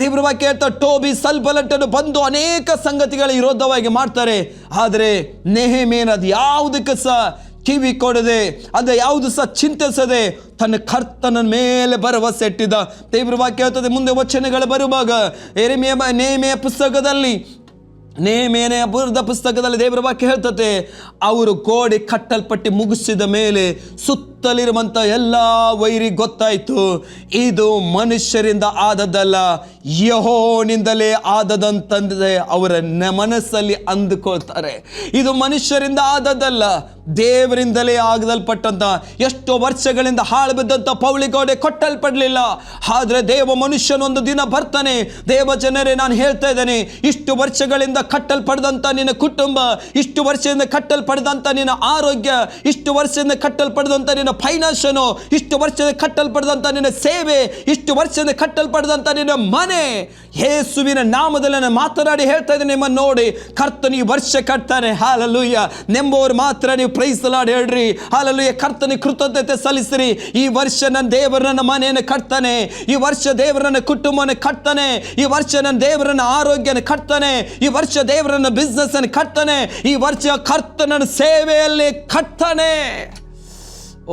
ದೇವರ ವಾಕ್ಯ ಹೇಳ್ತಾ, ಟೋಬಿ ಸಲ್ಬಲಟನ್ನು ಬಂದು ಅನೇಕ ಸಂಗತಿಗಳ ವಿರೋಧವಾಗಿ ಮಾಡ್ತಾರೆ, ಆದರೆ ನೆಹೆಮೀಯನು ಅದು ಯಾವುದಕ್ಕೆ ಸಹ ಕಿವಿ ಕೊಡದೆ, ಅದು ಯಾವುದು ಸಹ ಚಿಂತಿಸದೆ ತನ್ನ ಕರ್ತನ ಮೇಲೆ ಭರವಸೆ ಇಟ್ಟಿದ್ದ. ದೇವರ ವಾಕ್ಯ ಹೇಳ್ತದೆ, ಮುಂದೆ ವಚನಗಳು ಬರುವಾಗ ನೇಮಿಯ ಬರೆದ ಪುಸ್ತಕದಲ್ಲಿ ದೇವರ ವಾಕ್ಯ ಹೇಳ್ತದೆ, ಅವರು ಗೋಡೆ ಕಟ್ಟಲ್ಪಟ್ಟು ಮುಗಿಸಿದ ಮೇಲೆ ಸುತ್ತಲಿರುವಂಥ ಎಲ್ಲ ವೈರಿ ಗೊತ್ತಾಯಿತು, ಇದು ಮನುಷ್ಯರಿಂದ ಆದದ್ದಲ್ಲ, ಯೆಹೋವನಿಂದಲೇ ಆದದಂತಂದ್ರೆ ಅವರ ಮನಸ್ಸಲ್ಲಿ ಅಂದುಕೊಳ್ತಾರೆ. ಇದು ಮನುಷ್ಯರಿಂದ ಆದದ್ದಲ್ಲ, ದೇವರಿಂದಲೇ ಆಗಲ್ಪಟ್ಟಂತ. ಎಷ್ಟೋ ವರ್ಷಗಳಿಂದ ಹಾಳು ಬಿದ್ದಂಥ ಪೌಳಿ ಗೋಡೆ ಕಟ್ಟಲ್ಪಡಲಿಲ್ಲ, ಆದರೆ ದೇವ ಮನುಷ್ಯನೊಂದು ದಿನ ಬರ್ತಾನೆ. ದೇವ ಜನರೇ, ನಾನು ಹೇಳ್ತಾ ಇದ್ದೇನೆ, ಇಷ್ಟು ವರ್ಷಗಳಿಂದ ಕಟ್ಟಲ್ಪಡದಂಥ ನಿನ್ನ ಕುಟುಂಬ, ಇಷ್ಟು ವರ್ಷದಿಂದ ಕಟ್ಟಲ್ಪಡದಂಥ ನಿನ್ನ ಆರೋಗ್ಯ, ಇಷ್ಟು ವರ್ಷದಿಂದ ಕಟ್ಟಲ್ಪಡದಂಥ ನಿನ್ನ ಫೈನಾನ್ಷನು, ಇಷ್ಟು ವರ್ಷದಿಂದ ಕಟ್ಟಲ್ಪಡದಂಥ ನಿನ್ನ ಸೇವೆ, ಇಷ್ಟು ವರ್ಷದಿಂದ ಕಟ್ಟಲ್ಪಡದಂಥ ನಿನ್ನ ಮನೆ, ನಾನೇ ಯೇಸುವಿನ ನಾಮದಲ್ಲಿ ನಾನು ಮಾತನಾಡಿ ಹೇಳ್ತಾ ಇದ್ದೇನೆ. ನಿಮ್ಮನ್ನು ನೋಡಿ ಕರ್ತನು ಈ ವರ್ಷ ಕಟ್ತಾನೆ. ಹಾಲೆಲೂಯ. ನೆಂಬುವವರು ಮಾತ್ರ ನೀವು ಪ್ರೈಸ್ ದಿ ಲಾರ್ಡ್ ಹೇಳ್ರಿ. ಹಾಲೆಲೂಯ. ಕರ್ತನಿಗೆ ಕೃತಜ್ಞತೆ ಸಲ್ಲಿಸಿರಿ. ಈ ವರ್ಷ ನನ್ನ ದೇವರು ನನ್ನ ಮನೆಯನ್ನು ಕಟ್ತಾನೆ. ಈ ವರ್ಷ ದೇವರು ನನ್ನ ಕುಟುಂಬವನ್ನು ಕಟ್ತಾನೆ. ಈ ವರ್ಷ ನನ್ನ ದೇವರನ್ನ ಆರೋಗ್ಯನ ಕಟ್ತಾನೆ. ಈ ವರ್ಷ ದೇವರನ್ನ ಬಿಸ್ನೆಸ್ ಅನ್ನು ಕಟ್ತಾನೆ. ಈ ವರ್ಷ ಕರ್ತನ ಸೇವೆಯಲ್ಲಿ ಕಟ್ತಾನೆ.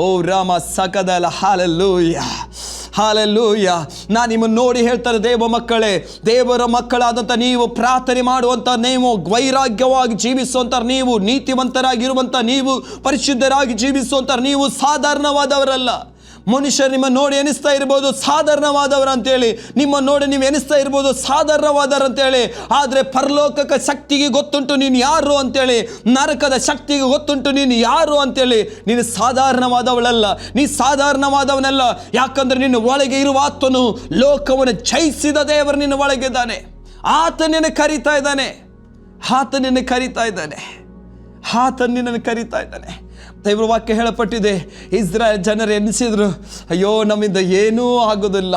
ಓ ರಾಮ ಸಕದಲ. Hallelujah, hallelujah. ನಾನು ನಿಮ್ಮನ್ನು ನೋಡಿ ಹೇಳ್ತಾರೆ, ದೇವ ಮಕ್ಕಳೇ, ದೇವರ ಮಕ್ಕಳಾದಂಥ ನೀವು, ಪ್ರಾರ್ಥನೆ ಮಾಡುವಂಥ ನೀವು, ವೈರಾಗ್ಯವಾಗಿ ಜೀವಿಸುವಂಥ ನೀವು, ನೀತಿವಂತರಾಗಿರುವಂಥ ನೀವು, ಪರಿಶುದ್ಧರಾಗಿ ಜೀವಿಸುವಂಥ ನೀವು ಸಾಧಾರಣವಾದವರಲ್ಲ. ಮನುಷ್ಯರು ನಿಮ್ಮನ್ನು ನೋಡಿ ಎನಿಸ್ತಾ ಇರ್ಬೋದು ಸಾಧಾರಣವಾದವರು ಅಂತೇಳಿ, ನಿಮ್ಮನ್ನು ನೋಡಿ ನೀವು ಎನಿಸ್ತಾ ಇರ್ಬೋದು ಸಾಧಾರಣವಾದವರು ಅಂತೇಳಿ. ಆದರೆ ಪರಲೋಕಕ್ಕೆ ಶಕ್ತಿಗೆ ಗೊತ್ತುಂಟು ನೀನು ಯಾರು ಅಂತೇಳಿ, ನರಕದ ಶಕ್ತಿಗೆ ಗೊತ್ತುಂಟು ನೀನು ಯಾರು ಅಂತೇಳಿ. ನೀನು ಸಾಧಾರಣವಾದವಳಲ್ಲ, ನೀ ಸಾಧಾರಣವಾದವನಲ್ಲ. ಯಾಕಂದ್ರೆ ನಿನ್ನ ಒಳಗೆ ಇರುವ ಆತನು ಲೋಕವನ್ನು ಜಯಿಸಿದ ದೇವರು ನಿನ್ನ ಒಳಗಿದ್ದಾನೆ. ಆತ ನಿನ್ನ ಕರೀತಾ ಇದ್ದಾನೆ, ಆತ ನಿನ್ನ ಕರೀತಾ ಇದ್ದಾನೆ, ಆತ ನಿನ್ನನ್ನು ಕರೀತಾ ಇದ್ದಾನೆ. ದೇವರ ವಾಕ್ಯ ಹೇಳಪಟ್ಟಿದೆ, ಇಸ್ರಾಯೇಲ್ ಜನರು ಎನಿಸಿದ್ರು, ಅಯ್ಯೋ ನಮ್ಮಿಂದ ಏನೂ ಆಗೋದಿಲ್ಲ,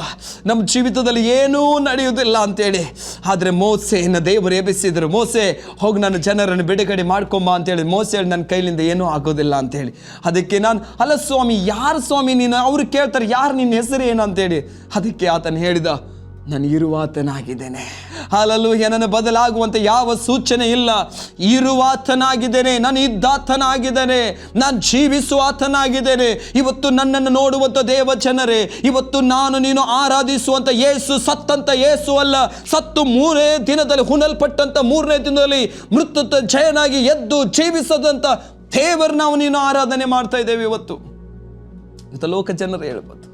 ನಮ್ಮ ಜೀವಿತದಲ್ಲಿ ಏನೂ ನಡೆಯುವುದಿಲ್ಲ ಅಂತೇಳಿ. ಆದರೆ ಮೋಸೆಯನ್ನು ದೇವರು ಎಬ್ಬಿಸಿದ್ರು. ಮೋಸೆ ಹೋಗಿ ನನ್ನ ಜನರನ್ನು ಬಿಡುಗಡೆ ಮಾಡ್ಕೊಂಬ ಅಂತೇಳಿ. ಮೋಸೆ ಹೇಳಿ ನನ್ನ ಕೈಲಿಂದ ಏನೂ ಆಗೋದಿಲ್ಲ ಅಂತೇಳಿ. ಅದಕ್ಕೆ ನಾನು, ಅಲ್ಲ ಸ್ವಾಮಿ, ಯಾರು ಸ್ವಾಮಿ ನೀನು? ಅವರು ಕೇಳ್ತಾರೆ, ಯಾರು ನಿನ್ನ ಹೆಸರು ಏನು ಅಂತೇಳಿ. ಅದಕ್ಕೆ ಆತನು ಹೇಳಿದ, ನಾನು ಇರುವಾತನಾಗಿದ್ದೇನೆ. ಹಾಲೆಲೂಯ. ನನ್ನ ಬದಲಾಗುವಂತೆ ಯಾವ ಸೂಚನೆ ಇಲ್ಲ. ಇರುವಾತನಾಗಿದ್ದೇನೆ, ನಾನು ಇದ್ದಾತನಾಗಿದ್ದೇನೆ, ನಾನು ಜೀವಿಸುವಾತನಾಗಿದ್ದೇನೆ. ಇವತ್ತು ನನ್ನನ್ನು ನೋಡುವಂಥ ದೇವ ಜನರೇ, ಇವತ್ತು ನಾನು ನೀನು ಆರಾಧಿಸುವಂಥ ಯೇಸು ಸತ್ತಂತ ಯೇಸು ಅಲ್ಲ, ಸತ್ತು 3ನೇ ದಿನದಲ್ಲಿ ಹುಣಲ್ಪಟ್ಟಂಥ 3ನೇ ದಿನದಲ್ಲಿ ಮೃತ್ಯುತ ಜಯನಾಗಿ ಎದ್ದು ಜೀವಿಸದಂಥ ದೇವರು ನಾವು ನೀನು ಆರಾಧನೆ ಮಾಡ್ತಾ ಇದ್ದೇವೆ. ಇವತ್ತು ಲೋಕ ಜನರು ಹೇಳ್ಬೋದು,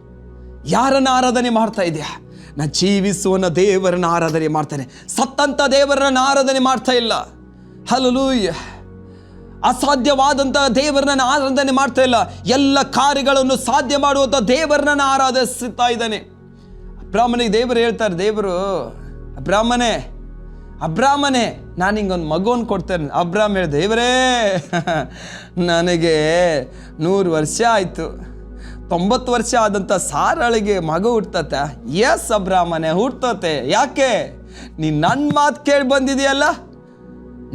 ಯಾರನ್ನು ಆರಾಧನೆ ಮಾಡ್ತಾ ಇದೆಯಾ? ನಾ ಜೀವಿಸುವನ ದೇವರನ್ನ ಆರಾಧನೆ ಮಾಡ್ತಾನೆ, ಸತ್ತಂತ ದೇವರನ್ನ ಆರಾಧನೆ ಮಾಡ್ತಾ ಇಲ್ಲ. ಹಲ್ಲೆಲೂಯ. ಅಸಾಧ್ಯವಾದಂಥ ದೇವರನ್ನ ಆರಾಧನೆ ಮಾಡ್ತಾ ಇಲ್ಲ. ಎಲ್ಲ ಕಾರ್ಯಗಳನ್ನು ಸಾಧ್ಯ ಮಾಡುವಂಥ ದೇವರನ್ನ ಆರಾಧಿಸ್ತಾ ಇದ್ದಾನೆ. ಅಬ್ರಾಮನಿಗೆ ದೇವರು ಹೇಳ್ತಾರೆ, ದೇವರು ಅಬ್ರಾಮನೇ ನಾನು ಹಿಂಗೊಂದು ಮಗುವನ್ನು ಕೊಡ್ತೇನೆ. ಅಬ್ರಾಮ್ ಹೇಳಿದೆ, ದೇವರೇ ನನಗೆ 100 ವರ್ಷ ಆಯಿತು, 90 ವರ್ಷ ಆದಂಥ ಸಾರಳಿಗೆ ಮಗು ಹುಟ್ಟತ್ತೆ. ಎಸ್ ಅಬ್ರಾಮನೆ ಹುಟ್ಟತ್ತೆ. ಯಾಕೆ? ನೀನು ನನ್ನ ಮಾತು ಕೇಳಿ ಬಂದಿದೆಯಲ್ಲ,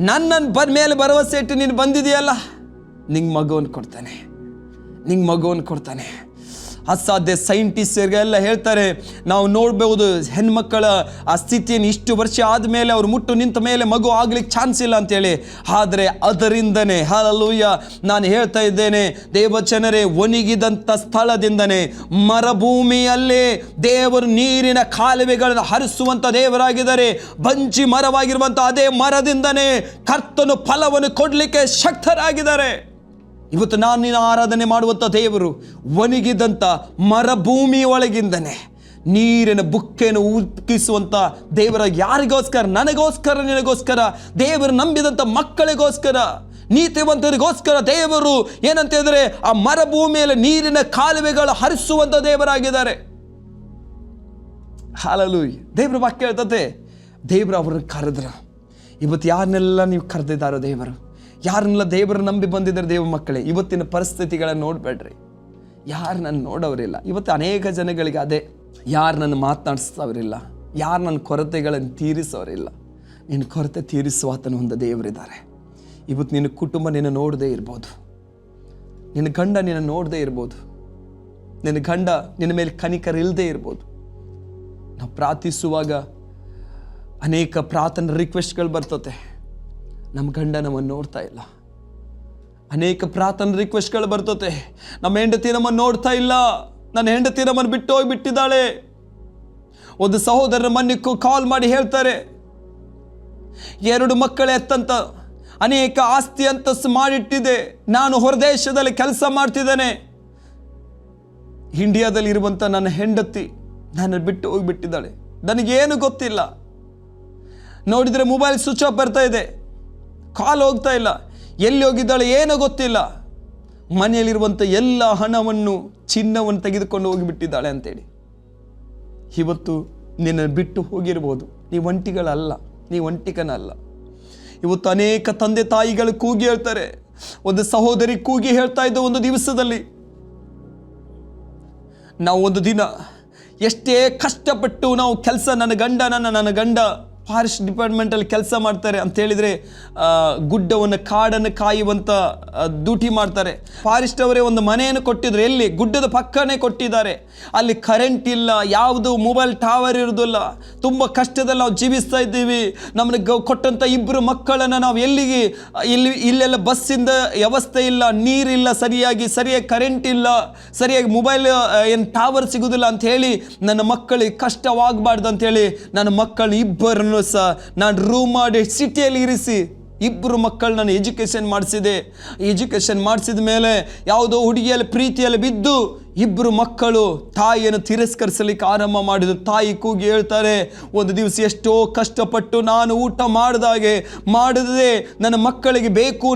ನನ್ನ ಮೇಲೆ ಭರವಸೆ ಇಟ್ಟು ನೀನು ಬಂದಿದೆಯಲ್ಲ, ನಿಂಗೆ ಮಗುವನ್ನು ಕೊಡ್ತಾನೆ. ಅಸಾಧ್ಯ ಸೈಂಟಿಸ್ಟ್ಗೆಲ್ಲ ಹೇಳ್ತಾರೆ, ನಾವು ನೋಡ್ಬೋದು ಹೆಣ್ಮಕ್ಕಳ ಆ ಸ್ಥಿತಿಯನ್ನು ಇಷ್ಟು ವರ್ಷ ಆದಮೇಲೆ ಅವ್ರು ಮುಟ್ಟು ನಿಂತ ಮೇಲೆ ಮಗು ಆಗ್ಲಿಕ್ಕೆ ಚಾನ್ಸ್ ಇಲ್ಲ ಅಂತೇಳಿ. ಆದರೆ ಅದರಿಂದನೇ, ಹಲ್ಲೆಲೂಯ, ನಾನು ಹೇಳ್ತಾ ಇದ್ದೇನೆ ದೇವಜನರೇ, ಒಣಗಿದಂಥ ಸ್ಥಳದಿಂದನೇ ಮರುಭೂಮಿಯಲ್ಲೇ ದೇವರು ನೀರಿನ ಕಾಲುವೆಗಳನ್ನು ಹರಿಸುವಂಥ ದೇವರಾಗಿದ್ದಾರೆ. ಬಂಜಿ ಮರವಾಗಿರುವಂಥ ಅದೇ ಮರದಿಂದನೇ ಕರ್ತನು ಫಲವನ್ನು ಕೊಡಲಿಕ್ಕೆ ಶಕ್ತರಾಗಿದ್ದಾರೆ. ಇವತ್ತು ನಾನು ನೀನು ಆರಾಧನೆ ಮಾಡುವಂಥ ದೇವರು ಒಣಗಿದಂಥ ಮರುಭೂಮಿ ಒಳಗಿಂದನೇ ನೀರಿನ ಬುಕ್ಕೆಯನ್ನು ಉಕ್ಕಿಸುವಂಥ ದೇವರ. ಯಾರಿಗೋಸ್ಕರ? ನನಗೋಸ್ಕರ, ನಿನಗೋಸ್ಕರ, ದೇವರು ನಂಬಿದಂಥ ಮಕ್ಕಳಿಗೋಸ್ಕರ, ನೀತಿವಂತರಿಗೋಸ್ಕರ ದೇವರು ಏನಂತ ಹೇಳಿದ್ರೆ ಆ ಮರುಭೂಮಿಯಲ್ಲಿ ನೀರಿನ ಕಾಲುವೆಗಳು ಹರಿಸುವಂಥ ದೇವರಾಗಿದ್ದಾರೆ. ಹಲ್ಲೆಲೂಯ. ದೇವರ ವಾಕ್ಯ ಹೇಳ್ತದೆ, ದೇವರು ಅವರನ್ನು ಕರೆದ್ರ. ಇವತ್ತು ಯಾರನ್ನೆಲ್ಲ ನೀವು ಕರೆದಿದ್ದಾರೋ ದೇವರು, ಯಾರನ್ನೆಲ್ಲ ದೇವರು ನಂಬಿ ಬಂದಿದ್ದಾರೆ ದೇವ ಮಕ್ಕಳೇ, ಇವತ್ತಿನ ಪರಿಸ್ಥಿತಿಗಳನ್ನು ನೋಡಬೇಡ್ರಿ. ಯಾರು ನನ್ನ ನೋಡೋರಿಲ್ಲ. ಇವತ್ತು ಅನೇಕ ಜನಗಳಿಗೆ ಅದೇ, ಯಾರು ನನ್ನ ಮಾತನಾಡಿಸೋರಿಲ್ಲ, ಯಾರು ನನ್ನ ಕೊರತೆಗಳನ್ನು ತೀರಿಸೋರಿಲ್ಲ. ನಿನ್ನ ಕೊರತೆ ತೀರಿಸುವಾತನ ಒಂದು ದೇವರಿದ್ದಾರೆ. ಇವತ್ತು ನಿನ್ನ ಕುಟುಂಬ ನಿನ್ನ ನೋಡದೇ ಇರ್ಬೋದು, ನಿನ್ನ ಗಂಡ ನಿನ್ನ ನೋಡದೇ ಇರ್ಬೋದು, ನಿನ್ನ ಗಂಡ ನಿನ್ನ ಮೇಲೆ ಕನಿಕರ ಇಲ್ಲದೆ ಇರ್ಬೋದು. ನಾವು ಪ್ರಾರ್ಥಿಸುವಾಗ ಅನೇಕ ಪ್ರಾರ್ಥನಾ ರಿಕ್ವೆಸ್ಟ್ಗಳು ಬರ್ತದೆ, ನಮ್ಮ ಗಂಡ ನಮ್ಮನ್ನು ನೋಡ್ತಾ ಇಲ್ಲ. ಅನೇಕ ಪ್ರಾರ್ಥನಾ ರಿಕ್ವೆಸ್ಟ್ಗಳು ಬರ್ತದೆ, ನಮ್ಮ ಹೆಂಡತಿ ನಮ್ಮನ್ನು ನೋಡ್ತಾ ಇಲ್ಲ, ನನ್ನ ಹೆಂಡತಿ ನಮ್ಮನ್ನು ಬಿಟ್ಟು ಹೋಗಿಬಿಟ್ಟಿದ್ದಾಳೆ. ಒಂದು ಸಹೋದರರ ಮನೆಗೂ ಕಾಲ್ ಮಾಡಿ ಹೇಳ್ತಾರೆ, 2 ಮಕ್ಕಳೇ ಎತ್ತಂತ ಅನೇಕ ಆಸ್ತಿ ಅಂತಸ್ತು ಮಾಡಿಟ್ಟಿದೆ, ನಾನು ಹೊರದೇಶದಲ್ಲಿ ಕೆಲಸ ಮಾಡ್ತಿದ್ದೇನೆ, ಇಂಡಿಯಾದಲ್ಲಿ ಇರುವಂಥ ನನ್ನ ಹೆಂಡತಿ ನನ್ನ ಬಿಟ್ಟು ಹೋಗಿಬಿಟ್ಟಿದ್ದಾಳೆ, ನನಗೇನು ಗೊತ್ತಿಲ್ಲ. ನೋಡಿದರೆ ಮೊಬೈಲ್ ಸ್ವಿಚ್ ಆಫ್ ಬರ್ತಾ ಇದೆ, ಕಾಲ್ ಹೋಗ್ತಾ ಇಲ್ಲ, ಎಲ್ಲಿ ಹೋಗಿದ್ದಾಳೆ ಏನೋ ಗೊತ್ತಿಲ್ಲ, ಮನೆಯಲ್ಲಿರುವಂಥ ಎಲ್ಲ ಹಣವನ್ನು ಚಿನ್ನವನ್ನು ತೆಗೆದುಕೊಂಡು ಹೋಗಿಬಿಟ್ಟಿದ್ದಾಳೆ ಅಂತೇಳಿ. ಇವತ್ತು ನಿನ್ನ ಬಿಟ್ಟು ಹೋಗಿರ್ಬೋದು, ನೀ ಒಂಟಿಗಳಲ್ಲ, ನೀ ಒಂಟಿಕನಲ್ಲ. ಇವತ್ತು ಅನೇಕ ತಂದೆ ತಾಯಿಗಳು ಕೂಗಿ ಹೇಳ್ತಾರೆ. ಒಂದು ಸಹೋದರಿ ಕೂಗಿ ಹೇಳ್ತಾ ಇದ್ದ, ಒಂದು ದಿವಸದಲ್ಲಿ ನಾವು ಒಂದು ದಿನ ಎಷ್ಟೇ ಕಷ್ಟಪಟ್ಟು ನಾವು ಕೆಲಸ, ನನ್ನ ಗಂಡ ಫಾರೆಸ್ಟ್ ಡಿಪಾರ್ಟ್ಮೆಂಟಲ್ಲಿ ಕೆಲಸ ಮಾಡ್ತಾರೆ ಅಂತ ಹೇಳಿದರೆ ಗುಡ್ಡವನ್ನು ಕಾಡನ್ನು ಕಾಯುವಂಥ ಡ್ಯೂಟಿ ಮಾಡ್ತಾರೆ. ಫಾರೆಸ್ಟ್ ಅವರೇ ಒಂದು ಮನೆಯನ್ನು ಕೊಟ್ಟಿದ್ರು, ಎಲ್ಲಿ ಗುಡ್ಡದ ಪಕ್ಕನೇ ಕೊಟ್ಟಿದ್ದಾರೆ. ಅಲ್ಲಿ ಕರೆಂಟ್ ಇಲ್ಲ, ಯಾವುದು ಮೊಬೈಲ್ ಟವರ್ ಇರೋದಿಲ್ಲ. ತುಂಬ ಕಷ್ಟದಲ್ಲಿ ನಾವು ಜೀವಿಸ್ತಾ ಇದ್ದೀವಿ. ನಮಗೆ ಕೊಟ್ಟಂಥ 2 ಮಕ್ಕಳನ್ನು ನಾವು ಇಲ್ಲೆಲ್ಲ ಬಸ್ಸಿಂದ ವ್ಯವಸ್ಥೆ ಇಲ್ಲ, ನೀರಿಲ್ಲ, ಸರಿಯಾಗಿ ಕರೆಂಟ್ ಇಲ್ಲ, ಸರಿಯಾಗಿ ಮೊಬೈಲ್ ಏನು ಟವರ್ ಸಿಗೋದಿಲ್ಲ ಅಂತ ಹೇಳಿ ನನ್ನ ಮಕ್ಕಳಿಗೆ ಕಷ್ಟವಾಗಬಾರ್ದು ಅಂತೇಳಿ ನನ್ನ ಮಕ್ಕಳನ್ನ ಇಬ್ಬರನ್ನು ಸಹ ನಾನು ರೂಮ್ ಮಾಡಿ ಸಿಟಿಯಲ್ಲಿ ಇರಿಸಿ 2 ಮಕ್ಕಳು ನಾನು ಎಜುಕೇಷನ್ ಮಾಡಿಸಿದ ಮೇಲೆ ಯಾವುದೋ ಹುಡುಗಿಯಲ್ಲಿ ಪ್ರೀತಿಯಲ್ಲಿ ಬಿದ್ದು 2 ಮಕ್ಕಳು ತಾಯಿಯನ್ನು ತಿರಸ್ಕರಿಸಲಿಕ್ಕೆ ಆರಂಭ ಮಾಡಿದ್ರು. ತಾಯಿ ಕೂಗಿ ಹೇಳ್ತಾರೆ, ಒಂದು ದಿವಸ ಎಷ್ಟೋ ಕಷ್ಟಪಟ್ಟು ನಾನು ಊಟ ಮಾಡದೆ ನನ್ನ ಮಕ್ಕಳಿಗೆ ಬೇಕು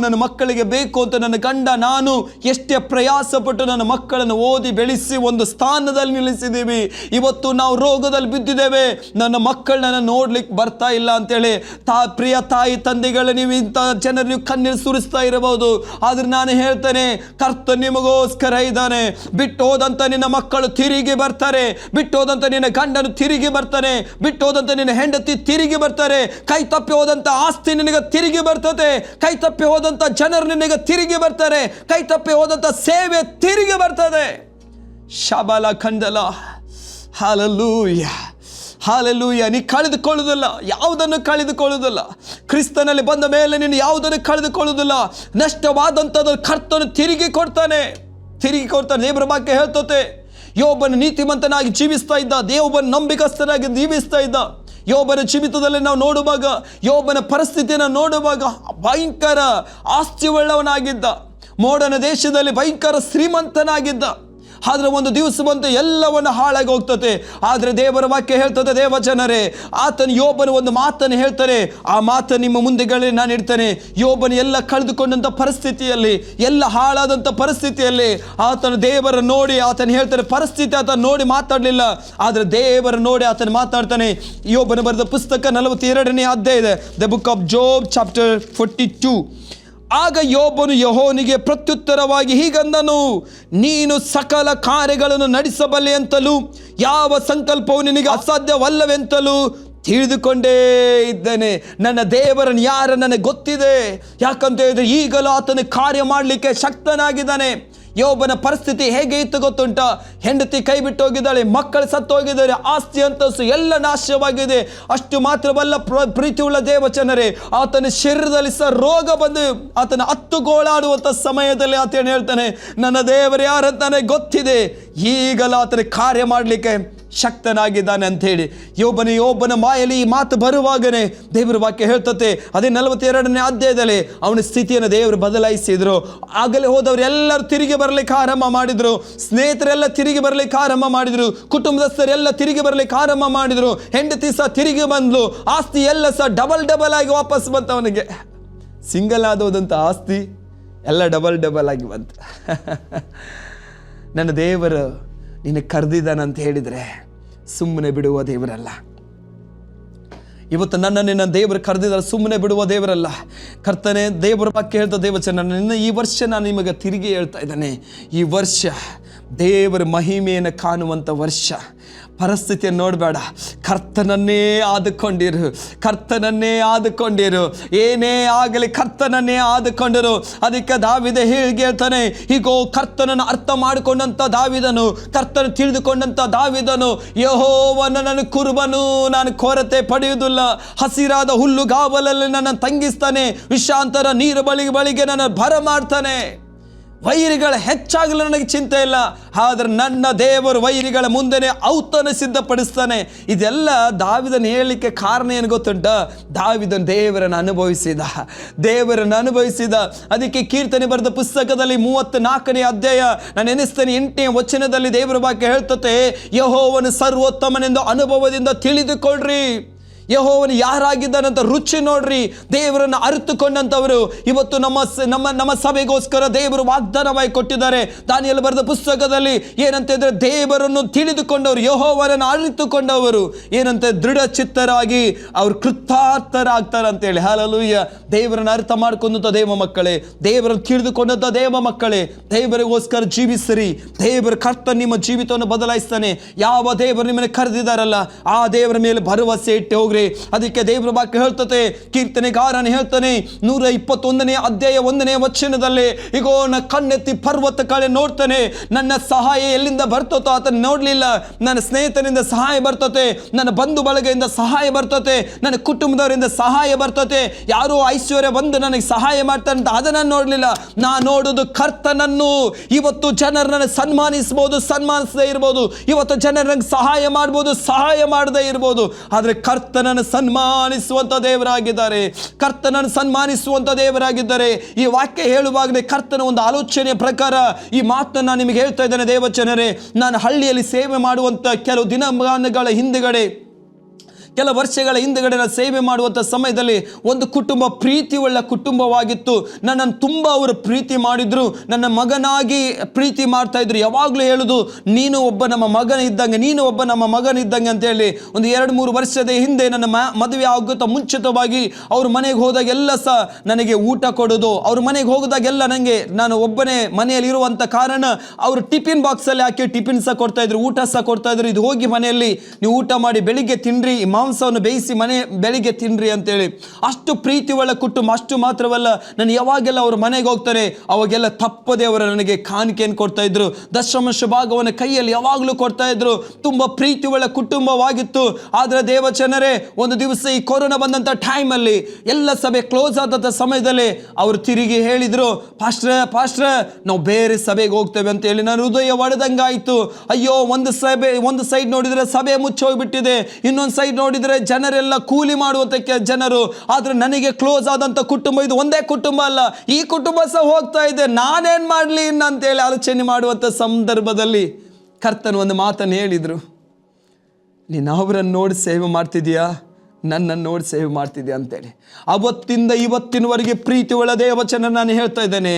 ಅಂತ ನನ್ನ ಗಂಡ ನಾನು ಎಷ್ಟೇ ಪ್ರಯಾಸಪಟ್ಟು ನನ್ನ ಮಕ್ಕಳನ್ನು ಓದಿ ಬೆಳೆಸಿ ಒಂದು ಸ್ಥಾನದಲ್ಲಿ ನಿಲ್ಲಿಸಿದ್ದೀವಿ. ಇವತ್ತು ನಾವು ರೋಗದಲ್ಲಿ ಬಿದ್ದಿದ್ದೇವೆ, ನನ್ನ ಮಕ್ಕಳನ್ನ ನೋಡ್ಲಿಕ್ಕೆ ಬರ್ತಾ ಇಲ್ಲ ಅಂತೇಳಿ ಪ್ರಿಯ ತಾಯಿ ತಂದೆಗಳು, ನೀವು ಇಂಥ ಜನರು ನೀವು ಕಣ್ಣೀರು ಸುರಿಸ್ತಾ ಇರಬಹುದು. ಆದ್ರೆ ನಾನು ಹೇಳ್ತೇನೆ, ಕರ್ತನು ನಿಮಗೋಸ್ಕರ ಇದ್ದಾನೆ. ಬಿಟ್ಟು ಹೋದಂತ ನಿನ್ನ ಮಕ್ಕಳು ತಿರುಗಿ ಬರ್ತಾರೆ, ಬಿಟ್ಟು ಹೋದಂತ ನಿನ್ನ ಗಂಡನು ತಿರುಗಿ ಬರ್ತಾನೆ, ಬಿಟ್ಟು ಹೋದಂತ ನಿನ್ನ ಹೆಂಡತಿ ತಿರುಗಿ ಬರ್ತಾರೆ, ಕೈ ತಪ್ಪಿ ಹೋದಂತ ಆಸ್ತಿ ನಿನಗೆ ತಿರುಗಿ ಬರ್ತದೆ, ಕೈ ತಪ್ಪಿ ಹೋದಂತ ಜನರು ನಿನಗೆ ತಿರುಗಿ ಬರ್ತಾರೆ, ಕೈ ತಪ್ಪಿ ಹೋದಂತ ಸೇವೆ ತಿರುಗಿ ಬರ್ತದೆ. ಶಬಲ ಖಂಡಲ. ಹಾಲೆಲೂಯ. ನೀ ಕಳೆದುಕೊಳ್ಳುವುದಿಲ್ಲ, ಯಾವುದನ್ನು ಕಳೆದುಕೊಳ್ಳುವುದಿಲ್ಲ. ಕ್ರಿಸ್ತನಲ್ಲಿ ಬಂದ ಮೇಲೆ ನೀನು ಯಾವುದನ್ನು ಕಳೆದುಕೊಳ್ಳುವುದಿಲ್ಲ. ನಷ್ಟವಾದಂಥದ್ದು ಕರ್ತನು ತಿರುಗಿ ಕೊಡ್ತಾನೆ. ದೇವರ ವಾಕ್ಯ ಹೇಳ್ತದೆ, ಯೋಬನ ನೀತಿವಂತನಾಗಿ ಜೀವಿಸ್ತಾ ಇದ್ದ, ದೇವನ ನಂಬಿಕಸ್ಥನಾಗಿ ಜೀವಿಸ್ತಾ ಇದ್ದ. ಯೋಬನ ಜೀವಿತದಲ್ಲಿ ನಾವು ನೋಡುವಾಗ, ಯೋಬನ ಪರಿಸ್ಥಿತಿಯನ್ನು ನೋಡುವಾಗ ಭಯಂಕರ ಆಸ್ತಿಯುಳ್ಳವನಾಗಿದ್ದ, ಮೋಡನ ದೇಶದಲ್ಲಿ ಭಯಂಕರ ಶ್ರೀಮಂತನಾಗಿದ್ದ. ಆದ್ರೆ ಒಂದು ದಿವಸ ಬಂತು, ಎಲ್ಲವನ್ನು ಹಾಳಾಗಿ ಹೋಗ್ತದೆ. ಆದರೆ ದೇವರ ವಾಕ್ಯ ಹೇಳ್ತದೆ, ದೇವ ಜನರೇ, ಆತನ ಯೋಬನ ಒಂದು ಮಾತನ್ನು ಹೇಳ್ತಾರೆ. ಆ ಮಾತನ್ನು ನಿಮ್ಮ ಮುಂದೆಗಳೇ ನಾನು ಇಡ್ತೇನೆ. ಯೋಬನ ಎಲ್ಲ ಕಳೆದುಕೊಂಡಂಥ ಪರಿಸ್ಥಿತಿಯಲ್ಲಿ, ಎಲ್ಲ ಹಾಳಾದಂಥ ಪರಿಸ್ಥಿತಿಯಲ್ಲಿ ಆತನ ದೇವರ ನೋಡಿ ಆತನ ಹೇಳ್ತಾನೆ. ಪರಿಸ್ಥಿತಿ ಆತನ ನೋಡಿ ಮಾತಾಡಲಿಲ್ಲ, ಆದರೆ ದೇವರ ನೋಡಿ ಆತನ ಮಾತಾಡ್ತಾನೆ. ಯೋಬನ ಬರೆದ ಪುಸ್ತಕ 42ನೇ ಅಧ್ಯಾಯ ಇದೆ, ದ ಬುಕ್ ಆಫ್ ಜೋಬ್ ಚಾಪ್ಟರ್ 42. ಆಗ ಯೋಬನು ಯೆಹೋವನಿಗೆ ಪ್ರತ್ಯುತ್ತರವಾಗಿ ಹೀಗಂದನು, ನೀನು ಸಕಲ ಕಾರ್ಯಗಳನ್ನು ನಡೆಸಬಲ್ಲೆ ಅಂತಲೂ ಯಾವ ಸಂಕಲ್ಪವು ನಿನಗೆ ಅಸಾಧ್ಯವಲ್ಲವೆಂತಲೂ ತಿಳಿದುಕೊಂಡೇ ಇದ್ದೇನೆ. ನನ್ನ ದೇವರನ್ನು ಯಾರ ನನಗೆ ಗೊತ್ತಿದೆ. ಯಾಕಂತ ಹೇಳಿದ್ರೆ ಈಗಲೂ ಆತನ ಕಾರ್ಯ ಮಾಡಲಿಕ್ಕೆ ಶಕ್ತನಾಗಿದ್ದಾನೆ. ಯೋಬನ ಪರಿಸ್ಥಿತಿ ಹೇಗೆ ಇತ್ತು ಗೊತ್ತುಂಟ? ಹೆಂಡತಿ ಕೈ ಬಿಟ್ಟು ಹೋಗಿದ್ದಾಳೆ, ಮಕ್ಕಳು ಸತ್ತು ಹೋಗಿದ್ದಾರೆ, ಆಸ್ತಿ ಅಂತಸ್ತು ಎಲ್ಲ ನಾಶವಾಗಿದೆ. ಅಷ್ಟು ಮಾತ್ರವಲ್ಲ, ಪ್ರೀತಿಯುಳ್ಳ ದೇವಚನರೇ, ಆತನ ಶರೀರದಲ್ಲಿ ಸಹ ರೋಗ ಬಂದು ಆತನ ಗೋಳಾಡುವಂಥ ಸಮಯದಲ್ಲಿ ಆತನ ಹೇಳ್ತಾನೆ, ನನ್ನ ದೇವರು ಯಾರಂತ ನನಗೆ ಗೊತ್ತಿದೆ, ಈಗಲೂ ಆತನ ಕಾರ್ಯ ಮಾಡಲಿಕ್ಕೆ ಶಕ್ತನಾಗಿದ್ದಾನೆ ಅಂತ ಹೇಳಿ. ಯೋಬನ ಮಾಯಲ್ಲಿ ಈ ಮಾತು ಬರುವಾಗನೇ ದೇವರ ವಾಕ್ಯ ಹೇಳ್ತತೆ, ಅದೇ 42ನೇ ಅಧ್ಯಾಯದಲ್ಲಿ ಅವನ ಸ್ಥಿತಿಯನ್ನು ದೇವರು ಬದಲಾಯಿಸಿದ್ರು. ಆಗಲೇ ಹೋದವರು ಎಲ್ಲರೂ ತಿರುಗಿ ಬರಲಿಕ್ಕೆ ಆರಂಭ ಮಾಡಿದ್ರು, ಸ್ನೇಹಿತರೆಲ್ಲ ತಿರುಗಿ ಬರಲಿಕ್ಕೆ ಆರಂಭ ಮಾಡಿದ್ರು, ಕುಟುಂಬದಸ್ಥರೆಲ್ಲ ತಿರುಗಿ ಬರಲಿಕ್ಕೆ ಆರಂಭ ಮಾಡಿದ್ರು, ಹೆಂಡತಿ ಸಹ ತಿರುಗಿ ಬಂದ್ಲು, ಆಸ್ತಿ ಎಲ್ಲ ಸಹ ಡಬಲ್ ಆಗಿ ವಾಪಸ್ ಬಂತು. ಅವನಿಗೆ ಸಿಂಗಲ್ ಆದೋದಂತ ಆಸ್ತಿ ಎಲ್ಲ ಡಬಲ್ ಆಗಿ ಬಂತು. ನನ್ನ ದೇವರು ನಿನಗೆ ಕರೆದಿದ್ದಾನಂತ ಹೇಳಿದರೆ ಸುಮ್ಮನೆ ಬಿಡುವ ದೇವರಲ್ಲ. ಇವತ್ತು ನಿನ್ನ ದೇವರು ಕರೆದಿದ್ದಾರೆ, ಸುಮ್ಮನೆ ಬಿಡುವ ದೇವರಲ್ಲ. ಕರ್ತನೆ ದೇವರ ವಾಕ್ಯ ಹೇಳ್ತಾ, ದೇವಚನ ನಿನ್ನ ಈ ವರ್ಷ ನಾನು ನಿಮಗೆ ತಿರುಗಿ ಹೇಳ್ತಾ ಇದ್ದಾನೆ, ಈ ವರ್ಷ ದೇವರ ಮಹಿಮೆಯನ್ನು ಕಾಣುವಂಥ ವರ್ಷ. ಪರಿಸ್ಥಿತಿಯನ್ನು ನೋಡಬೇಡ, ಕರ್ತನನ್ನೇ ಆದುಕೊಂಡಿರು. ಏನೇ ಆಗಲಿ ಕರ್ತನನ್ನೇ ಆದುಕೊಂಡಿರು. ಅದಕ್ಕೆ ದಾವೀದ ಹೇಳ್ತಾನೆ, ಹೀಗೋ ಕರ್ತನನ್ನು ಅರ್ಥ ಮಾಡಿಕೊಂಡಂಥ ದಾವೀದನು, ಕರ್ತನ ತಿಳಿದುಕೊಂಡಂಥ ದಾವೀದನು, ಯೆಹೋವನು ನನ್ನ ಕುರುಬನು, ನಾನು ಕೊರತೆ ಪಡೆಯುವುದಿಲ್ಲ. ಹಸಿರಾದ ಹುಲ್ಲುಗಾವಲಲ್ಲಿ ನನ್ನನ್ನು ತಂಗಿಸ್ತಾನೆ, ವಿಷಾಂತರ ನೀರು ಬಳಿಗೆ ನನ್ನ ಭರ ಮಾಡ್ತಾನೆ. ವೈರಿಗಳ ಹೆಚ್ಚಾಗಲು ನನಗೆ ಚಿಂತೆ ಇಲ್ಲ, ಆದರೆ ನನ್ನ ದೇವರು ವೈರಿಗಳ ಮುಂದೆನೇ ಔತಣ ಸಿದ್ಧಪಡಿಸ್ತಾನೆ. ಇದೆಲ್ಲ ದಾವೀದನ ಹೇಳಲಿಕ್ಕೆ ಕಾರಣ ಏನು ಗೊತ್ತುಂಟ? ದಾವೀದನ ದೇವರನ್ನು ಅನುಭವಿಸಿದ. ಅದಕ್ಕೆ ಕೀರ್ತನೆ ಬರೆದ ಪುಸ್ತಕದಲ್ಲಿ 34ನೇ ಅಧ್ಯಾಯ ನಾನು ಎನಿಸ್ತೇನೆ 8ನೇ ವಚನದಲ್ಲಿ ದೇವರ ವಾಕ್ಯ ಹೇಳ್ತತೆ, ಯೆಹೋವನು ಸರ್ವೋತ್ತಮನೆಂದು ಅನುಭವದಿಂದ ತಿಳಿದುಕೊಳ್ಳ್ರಿ. ಯೆಹೋವನು ಯಾರಾಗಿದ್ದಾನಂತ ರುಚಿ ನೋಡ್ರಿ. ದೇವರನ್ನು ಅರಿತುಕೊಂಡಂಥವರು ಇವತ್ತು ನಮ್ಮ ಸಭೆಗೋಸ್ಕರ ದೇವರು ವಾಗ್ದಾನವಾಗಿ ಕೊಟ್ಟಿದ್ದಾರೆ. ದಾನಿಯೇಲ ಬರೆದ ಪುಸ್ತಕದಲ್ಲಿ ಏನಂತ ಇದ್ರೆ, ದೇವರನ್ನು ತಿಳಿದುಕೊಂಡವರು, ಯೆಹೋವನನ್ನು ಅರಿತುಕೊಂಡವರು ಏನಂತ ದೃಢ ಚಿತ್ತರಾಗಿ ಅವರು ಕೃತಾರ್ಥರಾಗ್ತಾರೆ ಅಂತೇಳಿ. ಹಲ್ಲೆಲೂಯಾ. ದೇವರನ್ನು ಅರ್ಥ ಮಾಡ್ಕೊಂಡಂಥ ದೇವ ಮಕ್ಕಳೇ, ದೇವರನ್ನು ತಿಳಿದುಕೊಂಡಂಥ ದೇವ ಮಕ್ಕಳೇ, ದೇವರಿಗೋಸ್ಕರ ಜೀವಿಸಿರಿ. ದೇವರ ಕರ್ತ ನಿಮ್ಮ ಜೀವಿತವನ್ನು ಬದಲಾಯಿಸ್ತಾನೆ. ಯಾವ ದೇವರು ನಿಮ್ಮನ್ನು ಕರೆದಿದ್ದಾರಲ್ಲ ಆ ದೇವರ ಮೇಲೆ ಭರವಸೆ ಇಟ್ಟು ಹೋಗ್ರಿ. ಅದಕ್ಕೆ ದೇವರ ವಾಕ್ಯ ಹೇಳ್ತದೆ, ಕೀರ್ತನೆಗಾರನು ಹೇಳ್ತಾನೆ 121ನೇ ಅಧ್ಯಾಯ 1ನೇ ವಚನದಲ್ಲಿ, ಇಗೋ ನನ್ನ ಕಣ್ಣೆತ್ತಿ ಪರ್ವತ ಕಡೆ ನೋಡ್ತಾನೆ, ನನ್ನ ಸಹಾಯ ಎಲ್ಲಿಂದ ಬರ್ತತೋ ಆತನ ನೋಡ್ಲಿಲ್ಲ. ನನ್ನ ಸ್ನೇಹಿತರಿಂದ ಸಹಾಯ ಬರ್ತತೆ, ನನ್ನ ಬಂಧು ಬಳಗದಿಂದ ಸಹಾಯ ಬರ್ತತೆ, ನನ್ನ ಕುಟುಂಬದವರಿಂದ ಸಹಾಯ ಬರ್ತತೆ. ಯಾರೋ ಐಶ್ವರ್ಯ ಬಂದು ನನಗೆ ಸಹಾಯ ಮಾಡ್ತಾರೆ ಅಂತ ಅದನ್ನ ನೋಡ್ಲಿಲ್ಲ. ನಾ ನೋಡುದು ಕರ್ತನನ್ನು. ಇವತ್ತು ಜನರನ್ನು ಸನ್ಮಾನಿಸಬಹುದು, ಸನ್ಮಾನಿಸದೇ ಇರಬಹುದು. ಇವತ್ತು ಜನರಿಗೆ ಸಹಾಯ ಮಾಡಬಹುದು, ಸಹಾಯ ಮಾಡದೇ ಇರಬಹುದು. ಆದರೆ ಕರ್ತನನ್ನು ಸನ್ಮಾನಿಸುವಂತ ದೇವರಾಗಿದ್ದಾರೆ. ಕರ್ತನನ್ನು ಸನ್ಮಾನಿಸುವಂತ ದೇವರಾಗಿದ್ದಾರೆ. ಈ ವಾಕ್ಯ ಹೇಳುವಾಗಲೇ ಕರ್ತನ ಒಂದು ಆಲೋಚನೆಯ ಪ್ರಕಾರ ಈ ಮಾತನ್ನು ನಾನು ನಿಮಗೆ ಹೇಳ್ತಾ ಇದ್ದೇನೆ. ದೇವಚನರೇ, ನಾನು ಹಳ್ಳಿಯಲ್ಲಿ ಸೇವೆ ಮಾಡುವಂತ ಕೆಲವು ದಿನಮಾನಗಳ ಹಿಂದುಗಡೆ, ಕೆಲ ವರ್ಷಗಳ ಹಿಂದುಗಡೆ ನಾನು ಸೇವೆ ಮಾಡುವಂಥ ಸಮಯದಲ್ಲಿ ಒಂದು ಕುಟುಂಬ ಪ್ರೀತಿ ಉಳ್ಳ ಕುಟುಂಬವಾಗಿತ್ತು. ನನ್ನನ್ನು ತುಂಬ ಅವರು ಪ್ರೀತಿ ಮಾಡಿದ್ರು, ನನ್ನ ಮಗನಾಗಿ ಪ್ರೀತಿ ಮಾಡ್ತಾ ಇದ್ರು. ಯಾವಾಗಲೂ ಹೇಳುದು, ನೀನು ಒಬ್ಬ ನಮ್ಮ ಮಗನ ಇದ್ದಂಗೆ, ನೀನು ಒಬ್ಬ ನಮ್ಮ ಮಗನ ಇದ್ದಂಗೆ ಅಂತೇಳಿ. ಒಂದು 2-3 ವರ್ಷದ ಹಿಂದೆ ನನ್ನ ಮದುವೆ ಆಗುತ್ತಾ ಮುಂಚಿತವಾಗಿ ಅವ್ರ ಮನೆಗೆ ಹೋದಾಗೆಲ್ಲ ಸಹ ನನಗೆ ಊಟ ಕೊಡೋದು. ಅವ್ರ ಮನೆಗೆ ಹೋಗೋದಾಗೆಲ್ಲ ನನಗೆ, ನಾನು ಒಬ್ಬನೇ ಮನೆಯಲ್ಲಿ ಇರುವಂಥ ಕಾರಣ ಅವರು ಟಿಫಿನ್ ಬಾಕ್ಸಲ್ಲಿ ಹಾಕಿ ಟಿಫಿನ್ ಸಹ ಕೊಡ್ತಾ ಇದ್ರು, ಊಟ ಸಹ ಕೊಡ್ತಾ ಇದ್ರು. ಇದು ಹೋಗಿ ಮನೆಯಲ್ಲಿ ನೀವು ಊಟ ಮಾಡಿ ಬೆಳಿಗ್ಗೆ ತಿನ್ರಿ, ಮಾಂಸವನ್ನು ಬೇಯಿಸಿ ಬೆಳಿಗ್ಗೆ ತಿನ್ರಿ ಅಂತೇಳಿ. ಅಷ್ಟು ಪ್ರೀತಿ ಒಳ್ಳ ಕುಟುಂಬ. ಅಷ್ಟು ಮಾತ್ರವಲ್ಲ, ನಾನು ಯಾವಾಗೆಲ್ಲ ಅವ್ರ ಮನೆಗೆ ಹೋಗ್ತಾರೆ ಅವಾಗೆಲ್ಲ ತಪ್ಪದೆ ಅವರು ನನಗೆ ಕಾಣಿಕೆಯನ್ನು ಕೊಡ್ತಾ ಇದ್ರು. ದಶಮಾಂಶ ಭಾಗವನ್ನು ಕೈಯಲ್ಲಿ ಯಾವಾಗಲೂ ಕೊಡ್ತಾ ಇದ್ರು. ತುಂಬ ಪ್ರೀತಿ ಒಳ್ಳ ಕುಟುಂಬವಾಗಿತ್ತು. ಆದರೆ ದೇವಚನರೇ, ಒಂದು ದಿವಸ ಈ ಕೊರೋನಾ ಬಂದಂಥ ಟೈಮಲ್ಲಿ ಎಲ್ಲ ಸಭೆ ಕ್ಲೋಸ್ ಆದಂಥ ಸಮಯದಲ್ಲಿ ಅವರು ತಿರುಗಿ ಹೇಳಿದ್ರು, ಪಾಸ್ಟ್ರ ನಾವು ಬೇರೆ ಸಭೆಗೆ ಹೋಗ್ತೇವೆ ಅಂತ ಹೇಳಿ. ನಾನು ಹೃದಯ ಒಡೆದಂಗಾಯ್ತು. ಅಯ್ಯೋ, ಒಂದು ಸೈಡ್ ನೋಡಿದ್ರೆ ಸಭೆ ಮುಚ್ಚೋಗ್ಬಿಟ್ಟಿದೆ, ಇನ್ನೊಂದು ಸೈಡ್ ನೋಡಿದ್ರೆ ಜನರೆಲ್ಲ ಕೂಲಿ ಮಾಡುವಂತ ಜನರು. ಆದ್ರೆ ನನಗೆ ಕ್ಲೋಸ್ ಆದಂತ ಕುಟುಂಬ ಇದು ಒಂದೇ ಕುಟುಂಬ ಅಲ್ಲ, ಈ ಕುಟುಂಬ ಸಹ ಹೋಗ್ತಾ ಇದೆ, ನಾನೇನ್ ಮಾಡ್ಲಿ ಅಂತೇಳಿ ಆಲೋಚನೆ ಮಾಡುವಂತ ಸಂದರ್ಭದಲ್ಲಿ ಕರ್ತನ ಒಂದು ಮಾತನ್ನು ಹೇಳಿದ್ರು, ನೀನು ಅವರನ್ನು ನೋಡಿ ಸೇವೆ ಮಾಡ್ತಿದೀಯಾ, ನನ್ನನ್ನು ನೋಡಿ ಸೇವೆ ಮಾಡ್ತಿದ್ದೆ ಅಂತೇಳಿ. ಅವತ್ತಿಂದ ಇವತ್ತಿನವರೆಗೆ ಪ್ರೀತಿ ಒಳ್ಳ ದೇವಚನ ನಾನು ಹೇಳ್ತಾ ಇದ್ದೇನೆ.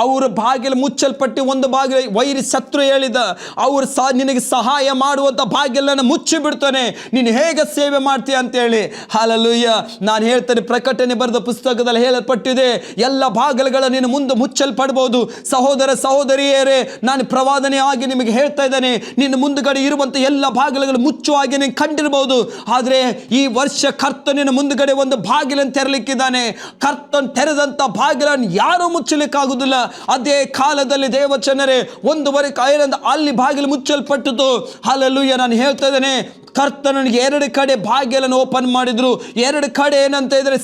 ಅವರ ಬಾಗಿಲು ಮುಚ್ಚಲ್ಪಟ್ಟು ಒಂದು ಬಾಗಿಲು ವೈರಿ ಶತ್ರು ಹೇಳಿದ, ಅವರು ನಿನಗೆ ಸಹಾಯ ಮಾಡುವಂಥ ಬಾಗಿಲನ್ನು ಮುಚ್ಚಿ ಬಿಡ್ತಾನೆ, ನೀನು ಹೇಗೆ ಸೇವೆ ಮಾಡ್ತೀಯ ಅಂತೇಳಿ. ಹಲ್ಲೆಲೂಯಾ. ನಾನು ಹೇಳ್ತೇನೆ, ಪ್ರಕಟಣೆ ಬರೆದ ಪುಸ್ತಕದಲ್ಲಿ ಹೇಳಲ್ಪಟ್ಟಿದೆ, ಎಲ್ಲ ಬಾಗಿಲುಗಳು ನೀನು ಮುಂದೆ ಮುಚ್ಚಲ್ಪಡ್ಬೋದು. ಸಹೋದರ ಸಹೋದರಿಯರೇ, ನಾನು ಪ್ರವಾದನೆ ಆಗಿ ನಿಮಗೆ ಹೇಳ್ತಾ ಇದ್ದೇನೆ, ನಿನ್ನ ಮುಂದುಗಡೆ ಇರುವಂಥ ಎಲ್ಲ ಬಾಗಿಲುಗಳು ಮುಚ್ಚುವಾಗಿ ನೀನು ಕಂಡಿರ್ಬೋದು. ಆದರೆ ಈ ವರ್ಷ ಕರ್ತನಿನ ಮುಂದುಗಡೆ ಒಂದು ಬಾಗಿಲನ್ನು ತೆರಲಿಕ್ಕಿದ್ದಾನೆ. ಕರ್ತನ್ ತೆರೆದಂತ ಬಾಗಿಲನ್ನು ಯಾರೂ ಮುಚ್ಚಲಿಕ್ಕಾಗುವುದಿಲ್ಲ. ಅದೇ ಕಾಲದಲ್ಲಿ ದೇವಚನರೇ, 1:15 ಅಲ್ಲಿ ಬಾಗಿಲು ಮುಚ್ಚಲ್ಪಟ್ಟಿತು. ಹಲ್ಲೆಲೂಯಾ. ನಾನು ಹೇಳ್ತಾ ಇದ್ದೇನೆ, ಕರ್ತನಿಗೆ 2 ಕಡೆ ಬಾಗಿಲನ್ನು ಓಪನ್ ಮಾಡಿದ್ರು. 2 ಕಡೆ ಏನಂತ ಇದ್ರೆ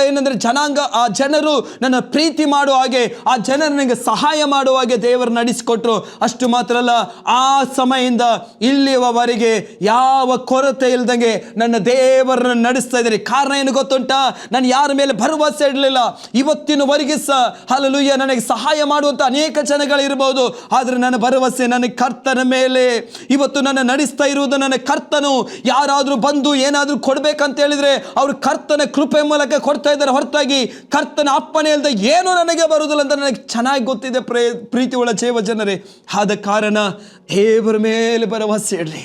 ಏನಂದ್ರೆ ಜನಾಂಗ, ಆ ಜನರು ನನ್ನ ಪ್ರೀತಿ ಮಾಡುವ ಹಾಗೆ, ಆ ಜನರಿಗೆ ಸಹಾಯ ಮಾಡುವ ಹಾಗೆ ದೇವರು ನಡೆಸಿಕೊಟ್ರು. ಅಷ್ಟು ಮಾತ್ರ ಅಲ್ಲ, ಆ ಸಮಯದಿಂದ ಇಲ್ಲಿಯವರೆಗೆ ಯಾವ ಕೊರತೆ ಇಲ್ದಂಗೆ ನನ್ನ ದೇವರನ್ನು ನಡೆಸ್ತಾ ಇದ್ದಾರೆ. ಕಾರಣ ಏನು ಗೊತ್ತುಂಟಾ? ನಾನು ಯಾರ ಮೇಲೆ ಭರವಸೆ ಇಡಲಿಲ್ಲ. ಇವತ್ತಿನವರೆಗೆ ಸಹ ಹಲ್ಲೆಲೂಯಾ ನನಗೆ ಸಹಾಯ ಮಾಡುವಂತ ಅನೇಕ ಜನಗಳು ಇರಬಹುದು, ಆದ್ರೆ ನನ್ನ ಭರವಸೆ ನನ್ನ ಕರ್ತನ ಮೇಲೆ. ಇವತ್ತು ನನ್ನ ನಡೆಸ್ತಾ ಇರುವುದು ನನ್ನ ಕರ್ತನು. ಯಾರಾದ್ರೂ ಬಂದು ಏನಾದ್ರೂ ಕೊಡ್ಬೇಕಂತ ಹೇಳಿದ್ರೆ ಅವರು ಕರ್ತನ ಕೃಪೆ ಮೂಲಕ ಕೊಡ್ತಾ ಇದ್ದಾರೆ ಹೊರತಾಗಿ ಕರ್ತನ ಅಪ್ಪಣೆ ಇಲ್ಲದೆ ಏನು ನನಗೆ ಬರುವುದಿಲ್ಲ ಅಂತ ನನಗೆ ಚೆನ್ನಾಗಿ ಗೊತ್ತಿದೆ. ಪ್ರೀತಿ ಒಳ ಜೀವ ಜನರೇ, ಆದ ಕಾರಣ ದೇವರ ಮೇಲೆ ಭರವಸೆ ಇಡ್ರಿ,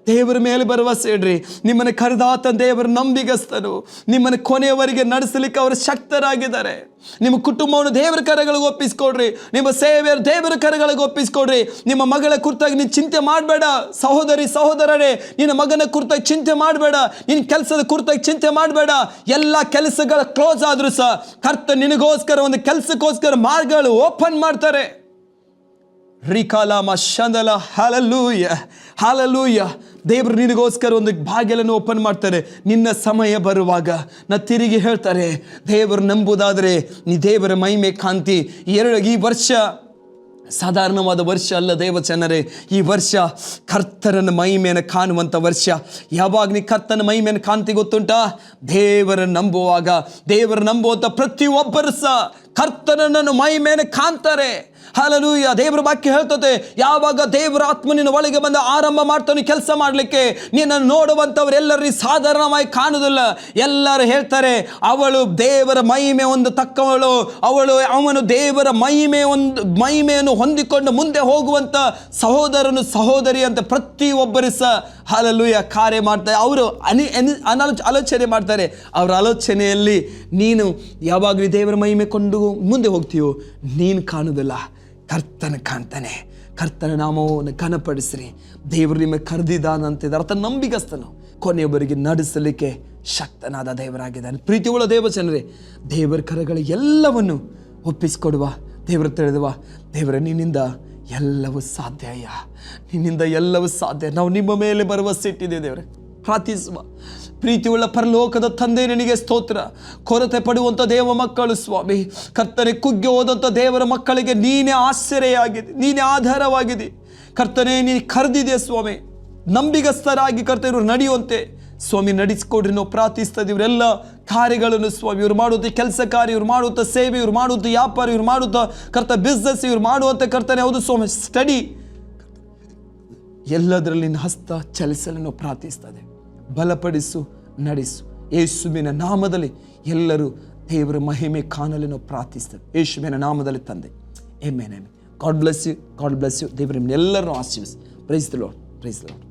ದೇವರ ಮೇಲೆ ಭರವಸೆ ಇಡ್ರಿ. ನಿಮ್ಮನ್ನು ಕರೆದಾತ ದೇವರ ನಂಬಿಗಸ್ತನು, ನಿಮ್ಮನ್ನು ಕೊನೆಯವರೆಗೆ ನಡೆಸಲಿಕ್ಕೆ ಅವರು ಶಕ್ತರಾಗಿದ್ದಾರೆ. ನಿಮ್ಮ ಕುಟುಂಬವನ್ನು ದೇವರ ಕರಗಳಿಗೆ ಒಪ್ಪಿಸ್ಕೊಡ್ರಿ, ನಿಮ್ಮ ಸೇವೆಯನ್ನು ದೇವರ ಕರಗಳಿಗೆ ಒಪ್ಪಿಸ್ಕೊಡ್ರಿ. ನಿಮ್ಮ ಮಗಳ ಕುರಿತಾಗಿ ನೀನು ಚಿಂತೆ ಮಾಡಬೇಡ. ಸಹೋದರರೇ, ನಿನ್ನ ಮಗನ ಕುರಿತಾಗಿ ಚಿಂತೆ ಮಾಡಬೇಡ, ನಿನ್ನ ಕೆಲಸದ ಕುರಿತಾಗಿ ಚಿಂತೆ ಮಾಡಬೇಡ. ಎಲ್ಲ ಕೆಲಸಗಳು ಕ್ಲೋಸ್ ಆದ್ರೂ ಸಹ ಕರ್ತ ನಿನಗೋಸ್ಕರ ಒಂದು ಕೆಲಸಕ್ಕೋಸ್ಕರ ಮಾರ್ಗಗಳು ಓಪನ್ ಮಾಡ್ತಾರೆ. ರಿಕಾಲಾಮ ಶಂದಲ. Hallelujah, hallelujah. ದೇವರು ನಿನಗೋಸ್ಕರ ಒಂದು ಬಾಗಿಲನ್ನು ಓಪನ್ ಮಾಡ್ತಾರೆ. ನಿನ್ನ ಸಮಯ ಬರುವಾಗ ನಾ ತಿರುಗಿ ಹೇಳ್ತಾರೆ, ದೇವರು ನಂಬುದಾದರೆ ನೀ ದೇವರ ಮಹಿಮೆ ಕಾಂತಿ. ಈ ವರ್ಷ ಸಾಧಾರಣವಾದ ವರ್ಷ ಅಲ್ಲ ದೇವಚನರೇ. ಈ ವರ್ಷ ಕರ್ತನ ಮಹಿಮೆಯನ್ನು ಕಾಣುವಂಥ ವರ್ಷ. ಯಾವಾಗ ನೀ ಕರ್ತನ ಮಹಿಮೆಯನ್ನು ಕಾಣ್ತಿ ಗೊತ್ತುಂಟಾ? ದೇವರ ನಂಬುವಾಗ. ದೇವರ ನಂಬುವಂಥ ಪ್ರತಿಯೊಬ್ಬರು ಸಹ ಕರ್ತನನ್ನು ಮಹಿಮೆಯನ್ನು ಕಾಣ್ತಾರೆ. ಹಲ್ಲೆಲೂಯಾ. ದೇವರ ವಾಕ್ಯ ಹೇಳ್ತದೆ, ಯಾವಾಗ ದೇವರ ಆತ್ಮನಿನ ಒಳಗೆ ಬಂದ ಆರಂಭ ಮಾಡ್ತಾನೆ ಕೆಲಸ ಮಾಡಲಿಕ್ಕೆ, ನಿನ್ನನ್ನು ನೋಡುವಂಥವರೆಲ್ಲರೂ ಸಾಧಾರಣವಾಗಿ ಕಾಣುವುದಿಲ್ಲ. ಎಲ್ಲರೂ ಹೇಳ್ತಾರೆ, ಅವಳು ದೇವರ ಮಹಿಮೆ ಒಂದು ತಕ್ಕವಳು, ಅವನು ದೇವರ ಮಹಿಮೆಯನ್ನು ಹೊಂದಿಕೊಂಡು ಮುಂದೆ ಹೋಗುವಂಥ ಸಹೋದರನು ಸಹೋದರಿ ಅಂತ ಪ್ರತಿಯೊಬ್ಬರು ಸಹ ಹಲ್ಲೆಲೂಯಾ ಕಾರ್ಯ ಮಾಡ್ತಾರೆ. ಅವರು ಆಲೋಚನೆ ಮಾಡ್ತಾರೆ. ಅವರ ಆಲೋಚನೆಯಲ್ಲಿ ನೀನು ಯಾವಾಗಲೂ ದೇವರ ಮಹಿಮೆ ಕೊಂಡು ಮುಂದೆ ಹೋಗ್ತೀಯೋ, ನೀನು ಕಾಣುವುದಿಲ್ಲ, ಕರ್ತನ ಕಾಣ್ತಾನೆ. ಕರ್ತನ ನಾಮವನ್ನು ಘನಪಡಿಸ್ರಿ. ದೇವರು ನಿಮಗೆ ಕರೆದಿದ್ದಾನಂತಿದ್ದ ಅರ್ಥ ನಂಬಿಗಸ್ತನು, ಕೊನೆಯೊಬ್ಬರಿಗೆ ನಡೆಸಲಿಕ್ಕೆ ಶಕ್ತನಾದ ದೇವರಾಗಿದ್ದಾನೆ. ಪ್ರೀತಿಯುಳ್ಳ ದೇವಜನರೇ, ದೇವರ ಕರಗಳ ಎಲ್ಲವನ್ನು ಒಪ್ಪಿಸಿಕೊಡುವ, ದೇವರ ತಿಳಿದುವ, ದೇವರ ನಿನ್ನಿಂದ ಎಲ್ಲವೂ ಸಾಧ್ಯ ಅಯ್ಯ, ನಿನ್ನಿಂದ ಎಲ್ಲವೂ ಸಾಧ್ಯ. ನಾವು ನಿಮ್ಮ ಮೇಲೆ ಭರವಸೆ ಇಟ್ಟಿದೆ ದೇವರೇ, ಪ್ರಾರ್ಥಿಸುವ. ಪ್ರೀತಿಯುಳ್ಳ ಪರಲೋಕದ ತಂದೆ, ನಿನಗೆ ಸ್ತೋತ್ರ. ಕೊರತೆ ಪಡುವಂಥ ದೇವ ಮಕ್ಕಳು ಸ್ವಾಮಿ, ಕರ್ತನೆ ಕುಗ್ಗಿ ಹೋದಂಥ ದೇವರ ಮಕ್ಕಳಿಗೆ ನೀನೇ ಆಶ್ರಯವಾಗಿದೆ, ನೀನೇ ಆಧಾರವಾಗಿದೆ ಕರ್ತನೆ. ನೀನು ಕರೆದಿದೆ ಸ್ವಾಮಿ, ನಂಬಿಗಸ್ತರಾಗಿ ಕರ್ತರು ನಡೆಯುವಂತೆ ಸ್ವಾಮಿ ನಡೆಸಿಕೊಡ್ರಿ. ನಾವು ಪ್ರಾರ್ಥಿಸ್ತಾ ಇದ್ದೀವಿ. ಇವರೆಲ್ಲ ಕಾರ್ಯಗಳನ್ನು ಸ್ವಾಮಿ, ಇವ್ರು ಮಾಡುವಂಥ ಕೆಲಸ ಕಾರ್ಯ, ಇವ್ರು ಮಾಡುವಂಥ ಸೇವೆ, ಇವ್ರು ಮಾಡುವಂಥ ವ್ಯಾಪಾರ, ಇವ್ರು ಮಾಡುವಂಥ ಕರ್ತ ಬಿಸ್ನೆಸ್, ಇವ್ರು ಮಾಡುವಂಥ ಕರ್ತನೆ ಹೌದು ಸ್ವಾಮಿ ಸ್ಟಡಿ, ಎಲ್ಲದರಲ್ಲಿ ನಿನ್ನ ಹಸ್ತ ಚಲಿಸಲು ನಾವು ಪ್ರಾರ್ಥಿಸ್ತದೆ. ಬಲಪಡಿಸು, ನಡೆಸು. ಯೇಸುವಿನ ನಾಮದಲ್ಲಿ ಎಲ್ಲರೂ ದೇವರ ಮಹಿಮೆ ಕಾಣಲು ನಾವು ಪ್ರಾರ್ಥಿಸ್ತೇವೆ. ಯೇಸುವಿನ ನಾಮದಲ್ಲಿ ತಂದೆ, amen. God bless you, God bless you. ದೇವರು ನಿಮ್ಮನ್ನೆಲ್ಲರನ್ನು ಆಶೀರ್ವದಿಸಿ. Praise the Lord, praise the lord.